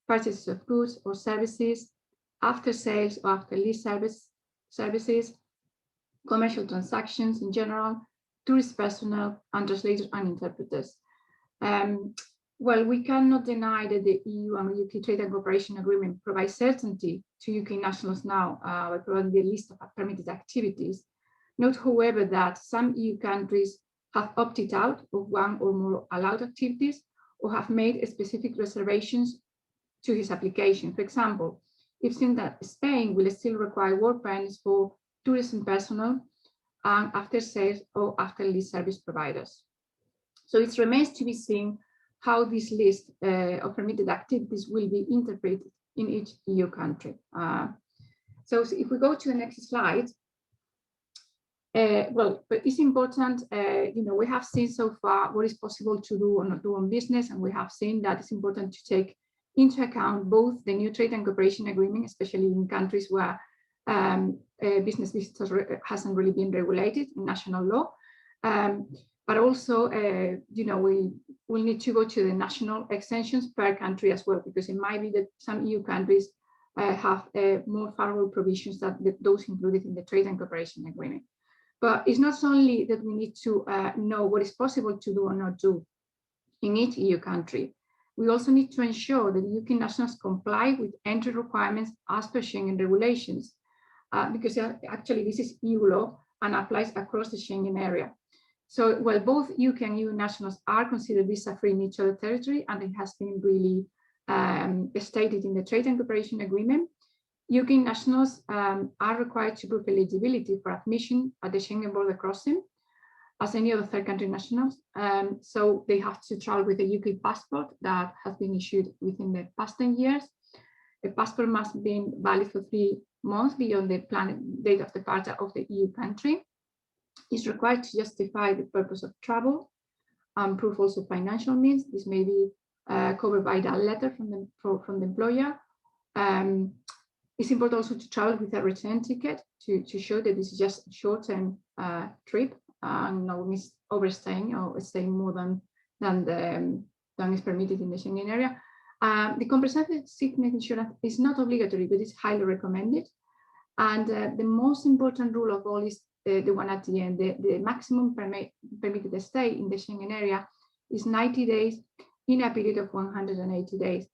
purchases of goods or services, after sales or after lease services, commercial transactions in general, tourist personnel, and translators and interpreters. Well, we cannot deny that the EU and UK Trade and Cooperation Agreement provides certainty to UK nationals now by providing the list of permitted activities. Note, however, that some EU countries have opted out of one or more allowed activities or have made specific reservations to his application. For example, if seen that Spain will still require work permits for tourism personnel and after sales or after lease service providers. So it remains to be seen how this list of permitted activities will be interpreted in each EU country. So if we go to the next slide, well, but it's important, we have seen so far what is possible to do or not do on business, and we have seen that it's important to take into account both the new Trade and Cooperation Agreement, especially in countries where business visitors hasn't really been regulated in national law, but also, we will need to go to the national extensions per country as well, because it might be that some EU countries have more favorable provisions than those included in the Trade and Cooperation Agreement. But it's not only that we need to know what is possible to do or not do in each EU country. We also need to ensure that UK nationals comply with entry requirements as per Schengen regulations, because actually this is EU law and applies across the Schengen area. So, well, both UK and EU nationals are considered visa-free in each other territory, and it has been really stated in the Trade and Cooperation Agreement. UK nationals are required to prove eligibility for admission at the Schengen border crossing as any other third country nationals. So they have to travel with a UK passport that has been issued within the past 10 years. The passport must be valid for 3 months beyond the planned date of departure of the EU country. is required to justify the purpose of travel and proof also financial means. This may be covered by that letter from the employer. It's important also to travel with a return ticket to show that this is just a short-term trip and no overstaying or staying more than is permitted in the Schengen area. The comprehensive sickness insurance is not obligatory, but it's highly recommended. And the most important rule of all is the one at the end. The maximum permitted stay in the Schengen area is 90 days in a period of 180 days.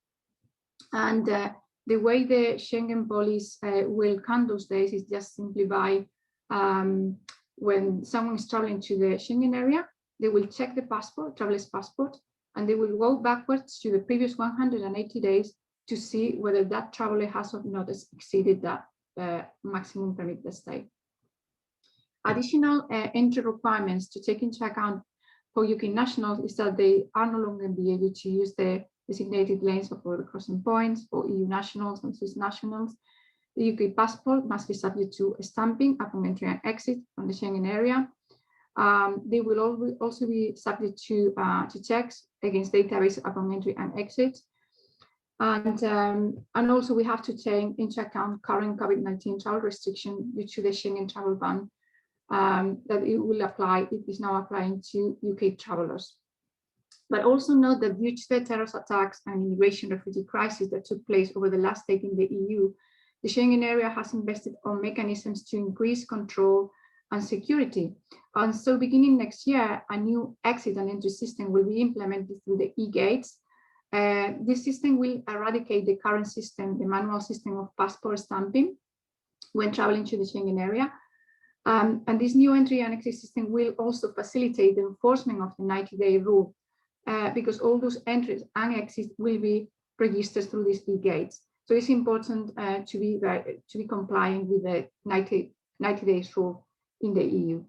And the way the Schengen police will count those days is just simply by when someone is traveling to the Schengen area, they will check the passport, traveler's passport, and they will go backwards to the previous 180 days to see whether that traveler has or not exceeded that maximum permitted stay. Additional entry requirements to take into account for UK nationals is that they are no longer be able to use the designated lanes for the crossing points for EU nationals and Swiss nationals. The UK passport must be subject to stamping upon entry and exit from the Schengen area. They will also be subject to checks against database upon entry and exit. And also we have to take into account current COVID-19 travel restriction due to the Schengen travel ban that it will apply, it is now applying to UK travelers. But also note that due to the terrorist attacks and immigration refugee crisis that took place over the last decade in the EU, the Schengen area has invested on mechanisms to increase control and security. And so beginning next year, a new exit and entry system will be implemented through the e-gates. This system will eradicate the current system, the manual system of passport stamping when traveling to the Schengen area. And this new entry and exit system will also facilitate the enforcement of the 90-day rule because all those entries and exits will be registered through these e-gates. So it's important to be compliant with the 90 days rule in the EU.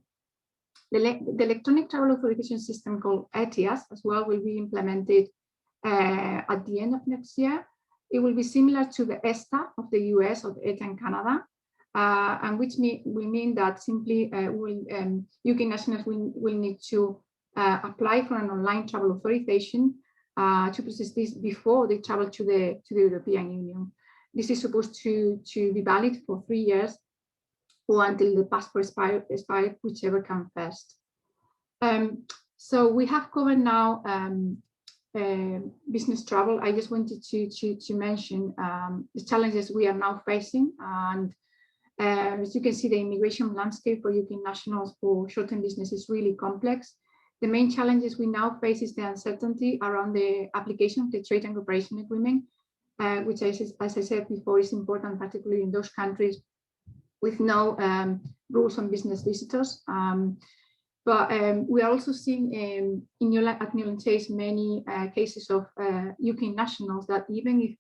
The electronic travel authorization system called ETIAS as well will be implemented at the end of next year. It will be similar to the ESTA of the US or the ETA in Canada, and which will mean that simply UK nationals will need to apply for an online travel authorization to process this before they travel to the European Union. This is supposed to be valid for 3 years or until the passport expires, whichever comes first. So we have covered now business travel. I just wanted to mention the challenges we are now facing. And as you can see, the immigration landscape for UK nationals for short-term business is really complex. The main challenges we now face is the uncertainty around the application of the trade and cooperation agreement, which, as I said before, is important, particularly in those countries with no rules on business visitors. But we are also seeing at Newland Chase many cases of UK nationals that even if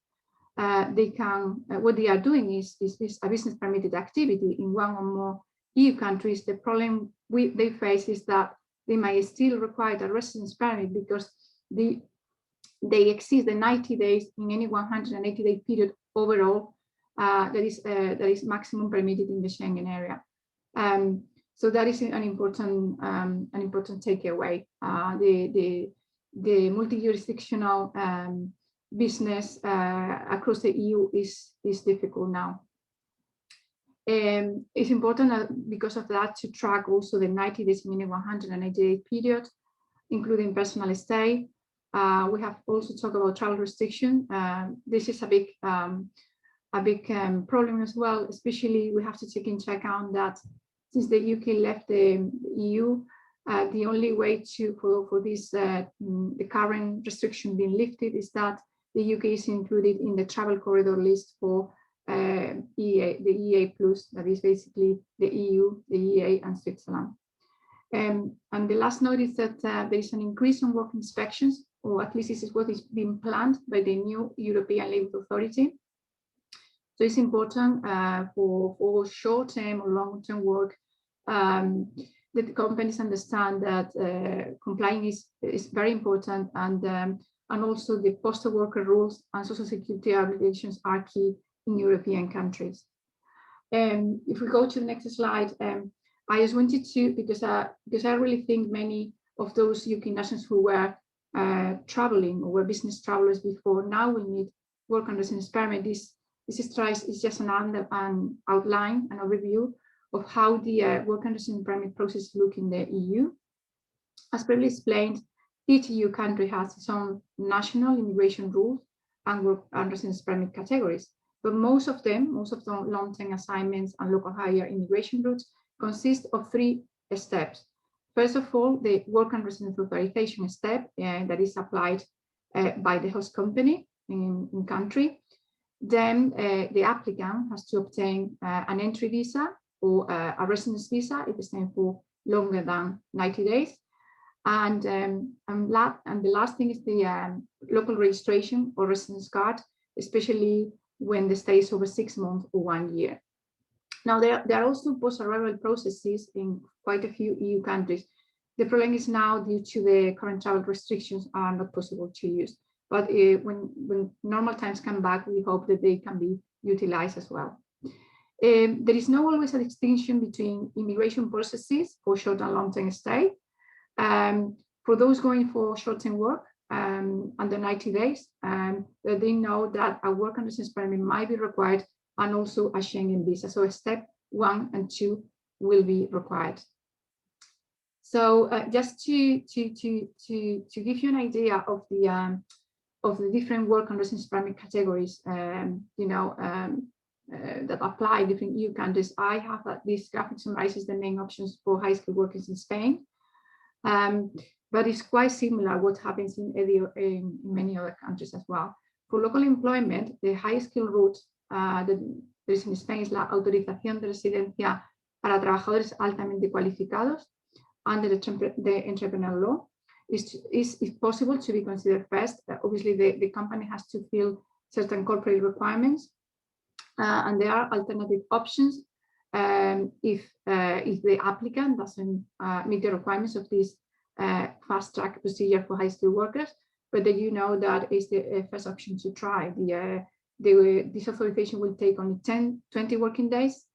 they can, what they are doing is a business permitted activity in one or more EU countries, the problem they face is that they might still require a residence permit because they exceed the 90 days in any 180-day period overall that is maximum permitted in the Schengen area. So that is an important takeaway. The multi-jurisdictional business across the EU is difficult now. It's important because of that to track also the 90 days minimum 180-day period, including personal stay. We have also talked about travel restriction. This is a big problem as well. Especially we have to take into account that since the UK left the EU, the only way for this the current restriction being lifted is that the UK is included in the travel corridor list for the EEA plus, that is basically the EU, the EEA, and Switzerland. And the last note is that there is an increase in work inspections, or at least this is what is being planned by the new European Labour Authority. So it's important for short-term or long-term work that the companies understand that complying is very important, and also the postal worker rules and social security obligations are key in European countries. If we go to the next slide, I just wanted to, because I really think many of those UK nationals who were traveling or were business travelers before now will need work and residence permit. This slide is just an outline, an overview of how the work and residence permit process look in the EU. As previously explained, each EU country has its own national immigration rules and work and residence permit categories. But most of the long-term assignments and local hire immigration routes consist of 3 steps. First of all, the work and residence authorization step that is applied by the host company in country. Then the applicant has to obtain an entry visa or a residence visa if it's staying for longer than 90 days. And the last thing is the local registration or residence card, especially when the stay is over 6 months or 1 year. Now, there are also post-arrival processes in quite a few EU countries. The problem is now, due to the current travel restrictions, are not possible to use. But when normal times come back, we hope that they can be utilized as well. There is not always a distinction between immigration processes for short and long-term stay. For those going for short-term work under 90 days, they know that a work and residence permit might be required, and also a Schengen visa. So step 1 and 2 will be required. So just to give you an idea of the different work and residence permit categories, that apply in different EU countries, I have this graphic summarizes the main options for high-skilled workers in Spain. But it's quite similar what happens in many other countries as well. For local employment, the high-skill route that there is in Spain is la autorización de residencia para trabajadores altamente cualificados under the entrepreneur law. Is possible to be considered first. Obviously, the company has to fill certain corporate requirements, and there are alternative options if the applicant doesn't meet the requirements of this fast-track procedure for high-skilled workers. But then you know that is the first option to try. This authorization will take only 20 working days.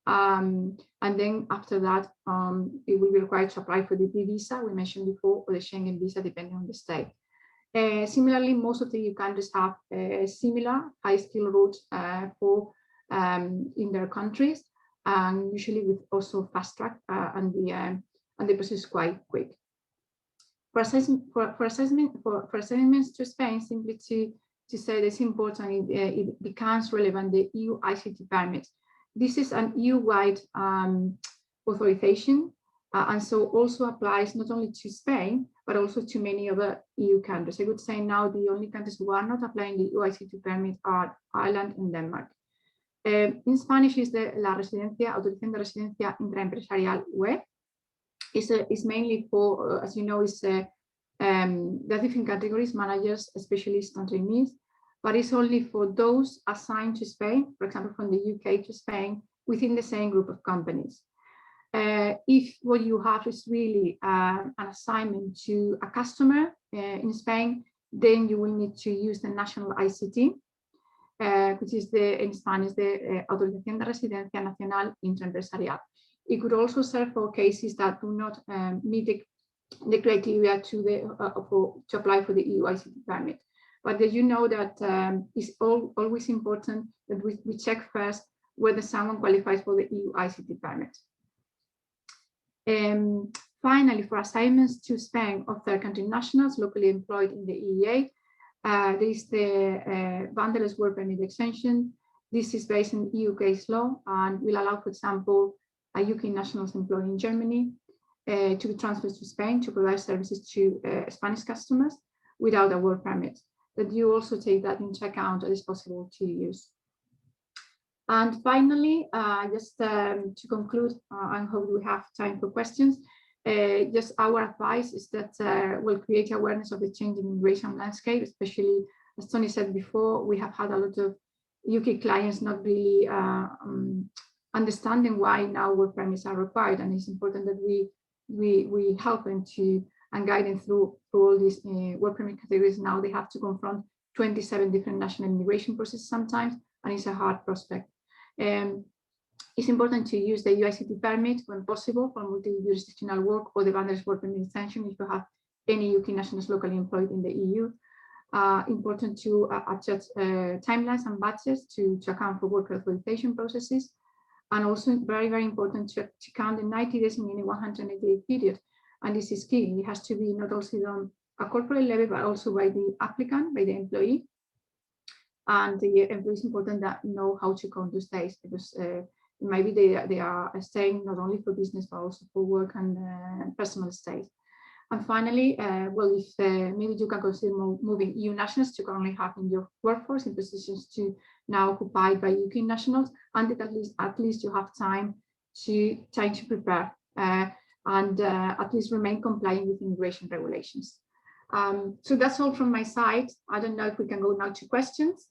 And then after that, it will be required to apply for the B visa we mentioned before, or the Schengen visa, depending on the state. Similarly, most of the EU countries have similar high-skill routes in their countries, and usually with also fast track, and the process is quite quick. For assignments to Spain, simply to say that's important, it becomes relevant, the EU ICT permit. This is an EU-wide authorization, and so also applies not only to Spain, but also to many other EU countries. I would say now the only countries who are not applying the EU ICT permit are Ireland and Denmark. In Spanish is la residencia, autorización de residencia intraempresarial UE. Is mainly for, as you know, there are different categories: managers, specialists, and trainees. But it's only for those assigned to Spain, for example, from the UK to Spain, within the same group of companies. If what you have is really an assignment to a customer in Spain, then you will need to use the national ICT, which is in Spanish, the Autorización de Residencia Nacional Intraempresarial. It could also serve for cases that do not meet the criteria to apply for the EU ICT permit. But did you know that it's always important that we check first whether someone qualifies for the EU ICT permit. Finally, for assignments to Spain of third country nationals locally employed in the EEA, there is the bundleless work permit extension. This is based on EU case law and will allow, for example, a UK nationals employed in Germany to be transferred to Spain to provide services to Spanish customers without a work permit. That you also take that into account, that is possible to use. And finally, just to conclude, I hope we have time for questions. Just our advice is that we'll create awareness of the changing immigration landscape, especially, as Tony said before, we have had a lot of UK clients not really understanding why now work permits are required, and it's important that we help them to and guide them through all these work permit categories. Now they have to confront 27 different national immigration processes sometimes, and it's a hard prospect. It's important to use the UICT permit when possible for multi-jurisdictional work or the boundaries work permit extension if you have any UK nationals locally employed in the EU. Important to adjust timelines and budgets to account for worker authorization processes. And also very, very important to count the 90 days in any 180-day period. And this is key. It has to be not only done at corporate level, but also by the applicant, by the employee. And the employee is important that know how to count those days, because maybe they are staying not only for business, but also for work and personal stays. And finally, well, if maybe you can consider moving EU nationals to currently have in your workforce in positions to now occupied by UK nationals, and that at least you have time to prepare and at least remain compliant with immigration regulations. So that's all from my side. I don't know if we can go now to questions.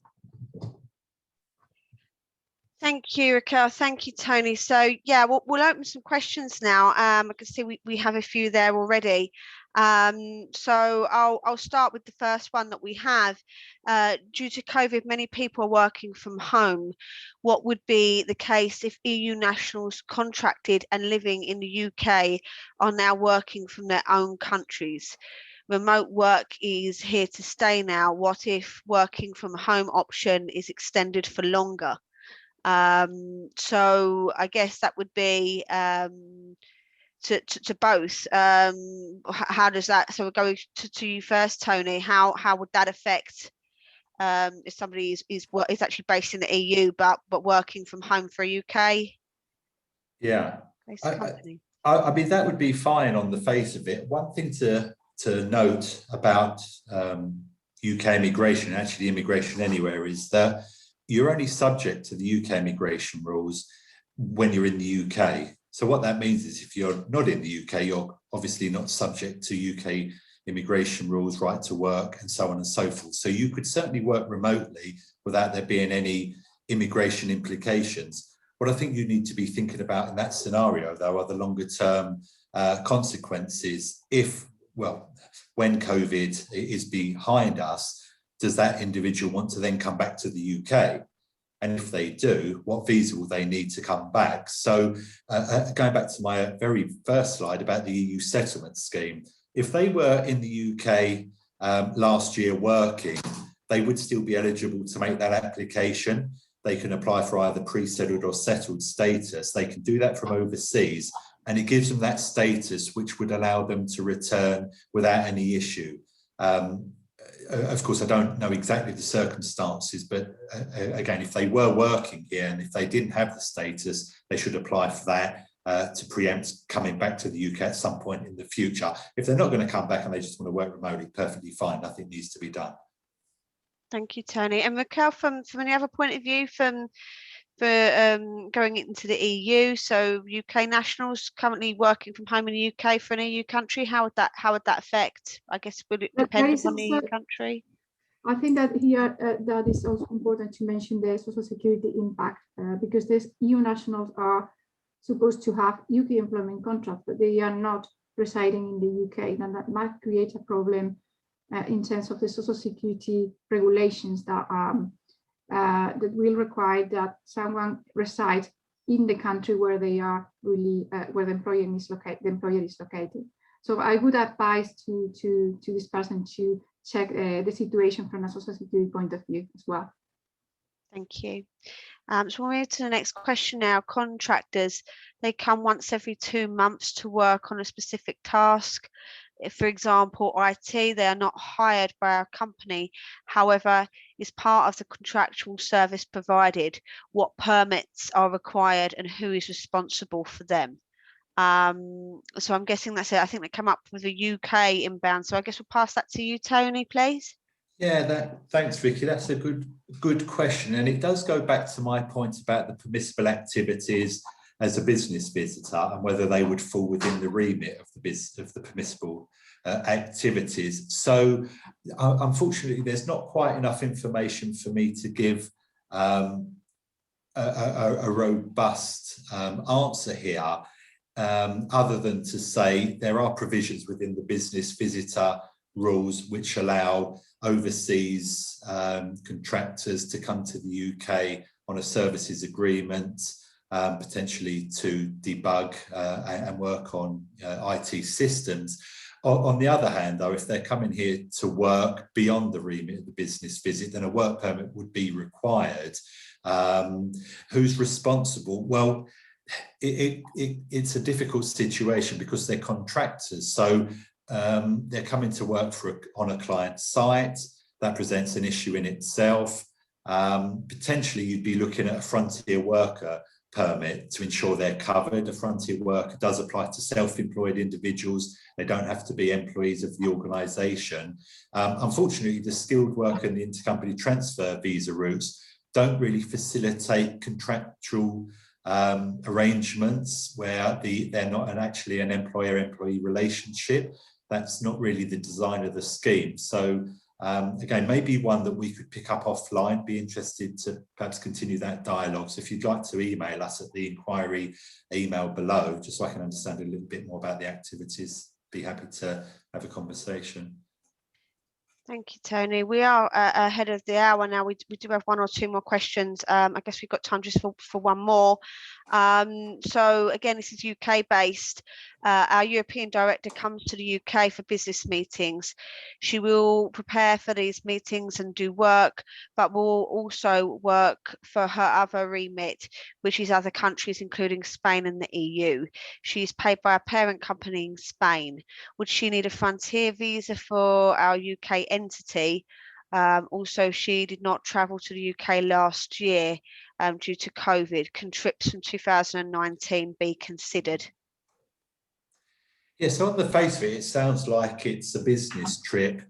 Thank you, Raquel. Thank you, Tony. So yeah, we'll open some questions now. I can see we have a few there already. So I'll start with the first one that we have. Due to COVID, many people are working from home. What would be the case if EU nationals contracted and living in the UK are now working from their own countries? Remote work is here to stay now. What if working from home option is extended for longer? So I guess that would be to both. How does that, so we'll go to you first, Tony. How would that affect if somebody is actually based in the EU but working from home for a UK? Yeah, company? I mean, that would be fine on the face of it. One thing to note about UK immigration, actually immigration anywhere, is that you're only subject to the UK immigration rules when you're in the UK. So what that means is if you're not in the UK, you're obviously not subject to UK immigration rules, right to work, and so on and so forth. So you could certainly work remotely without there being any immigration implications. What I think you need to be thinking about in that scenario, though, are the longer term consequences. If, well, when COVID is behind us, does that individual want to then come back to the UK? And if they do, what visa will they need to come back? So going back to my very first slide about the EU settlement scheme, if they were in the UK last year working, they would still be eligible to make that application. They can apply for either pre-settled or settled status. They can do that from overseas, and it gives them that status which would allow them to return without any issue. Of course, I don't know exactly the circumstances, but again, if they were working here and if they didn't have the status, they should apply for that to preempt coming back to the UK at some point in the future. If they're not going to come back and they just want to work remotely, perfectly fine. Nothing needs to be done. Thank you, Tony. And Raquel, from any other point of view, for going into the EU, so UK nationals currently working from home in the UK for an EU country, how would that affect? I guess would it depend on the EU country? I think that here that is also important to mention the social security impact because these EU nationals are supposed to have UK employment contracts, but they are not residing in the UK, and that might create a problem in terms of the social security regulations that that will require that someone resides in the country where they are really where the employer is located. So I would advise to this person to check the situation from a social security point of view as well. Thank you. So we'll move to the next question now. Contractors, they come once every 2 months to work on a specific task. If, for example, IT, they are not hired by our company. However, is part of the contractual service provided, what permits are required and who is responsible for them? So I'm guessing that's it. I think they come up with a UK inbound. So I guess we'll pass that to you, Tony, please. Yeah, thanks, Vicky. That's a good question. And it does go back to my point about the permissible activities as a business visitor and whether they would fall within the remit of the permissible activities. So unfortunately, there's not quite enough information for me to give a robust answer here, other than to say there are provisions within the business visitor rules which allow overseas contractors to come to the UK on a services agreement potentially to debug and work on IT systems. On the other hand, though, if they're coming here to work beyond the remit of the business visit, then a work permit would be required. Who's responsible? Well, it's a difficult situation because they're contractors. So they're coming to work on a client site. That presents an issue in itself. Potentially, you'd be looking at a frontier worker permit to ensure they're covered. A frontier worker does apply to self-employed individuals. They don't have to be employees of the organisation. Unfortunately, the skilled worker and the intercompany transfer visa routes don't really facilitate contractual arrangements where they're not actually an employer-employee relationship. That's not really the design of the scheme. So again, maybe one that we could pick up offline, be interested to perhaps continue that dialogue. So if you'd like to email us at the inquiry email below, just so I can understand a little bit more about the activities, be happy to have a conversation. Thank you, Tony. We are ahead of the hour now. We do have one or two more questions. I guess we've got time just for one more. So again, this is UK based. Our European director comes to the UK for business meetings. She will prepare for these meetings and do work, but will also work for her other remit, which is other countries, including Spain and the EU. She is paid by a parent company in Spain. Would she need a frontier visa for our UK entity? Also, she did not travel to the UK last year due to COVID. Can trips from 2019 be considered? Yeah, so on the face of it, it sounds like it's a business trip.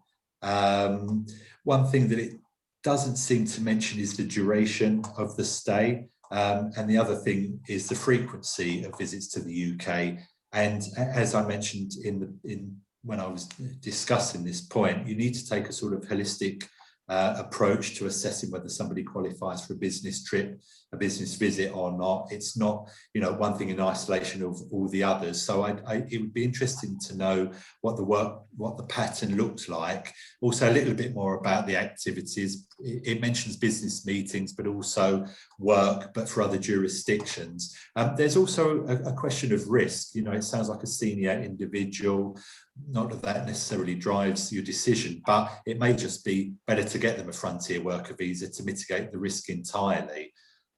One thing that it doesn't seem to mention is the duration of the stay. And the other thing is the frequency of visits to the UK. And as I mentioned when I was discussing this point, you need to take a sort of holistic approach to assessing whether somebody qualifies for a business trip, a business visit or not. It's not, one thing in isolation of all the others. So it would be interesting to know what the pattern looks like. Also a little bit more about the activities. It mentions business meetings, but also work, but for other jurisdictions. There's also a question of risk. It sounds like a senior individual. Not that necessarily drives your decision, but it may just be better to get them a frontier worker visa to mitigate the risk entirely.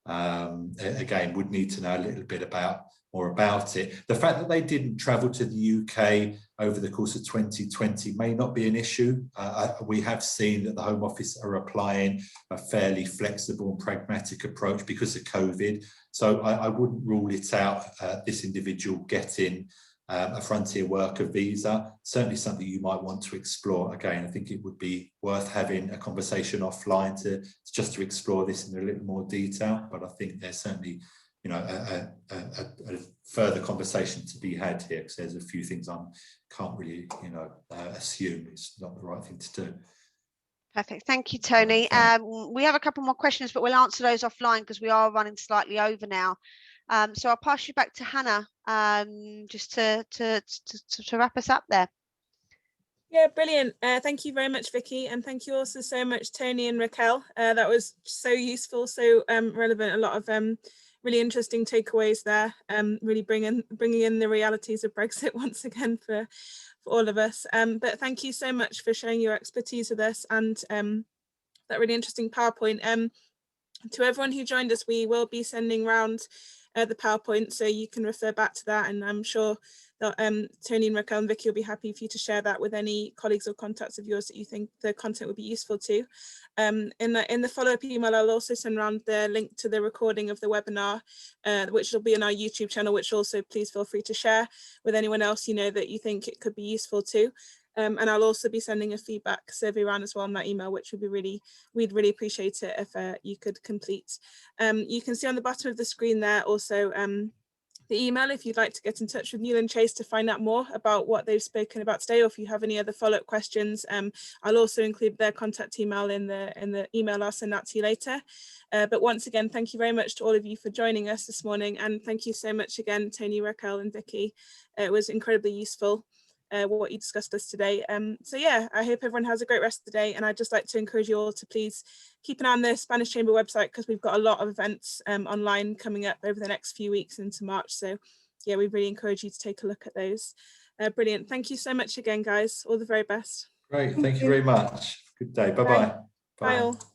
Again, would need to know a little bit more about it. The fact that they didn't travel to the UK over the course of 2020 may not be an issue. We have seen that the Home Office are applying a fairly flexible and pragmatic approach because of COVID. So I wouldn't rule it out, this individual getting a frontier worker visa. Certainly something you might want to explore. Again, I think it would be worth having a conversation offline just to explore this in a little more detail. But I think there's certainly, a further conversation to be had here, because there's a few things I can't really, assume it's not the right thing to do. Perfect. Thank you, Tony. We have a couple more questions, but we'll answer those offline because we are running slightly over now. So I'll pass you back to Hannah just to wrap us up there. Yeah, brilliant. Thank you very much, Vicky. And thank you also so much, Tony and Raquel. That was so useful, so relevant. A lot of really interesting takeaways there. Really bringing in the realities of Brexit once again for all of us. But thank you so much for sharing your expertise with us and that really interesting PowerPoint. To everyone who joined us, we will be sending around the PowerPoint, so you can refer back to that, and I'm sure that Tony and Raquel and Vicky will be happy for you to share that with any colleagues or contacts of yours that you think the content would be useful to. In the follow-up email, I'll also send around the link to the recording of the webinar, which will be on our YouTube channel, which also please feel free to share with anyone else that you think it could be useful to. And I'll also be sending a feedback survey around as well on that email, which we'd really appreciate it if you could complete. You can see on the bottom of the screen there also the email if you'd like to get in touch with Newland Chase to find out more about what they've spoken about today, or if you have any other follow-up questions. I'll also include their contact email in the email I'll send out to you later. But once again, thank you very much to all of you for joining us this morning, and thank you so much again, Tony, Raquel and Vicky. It was incredibly useful. what you discussed with us today. So yeah, I hope everyone has a great rest of the day, and I'd just like to encourage you all to please keep an eye on the Spanish Chamber website, because we've got a lot of events online coming up over the next few weeks into March. So yeah, we really encourage you to take a look at those. Brilliant. Thank you so much again, guys. All the very best. Great. Thank you very much. Good day. Bye-bye. Bye all.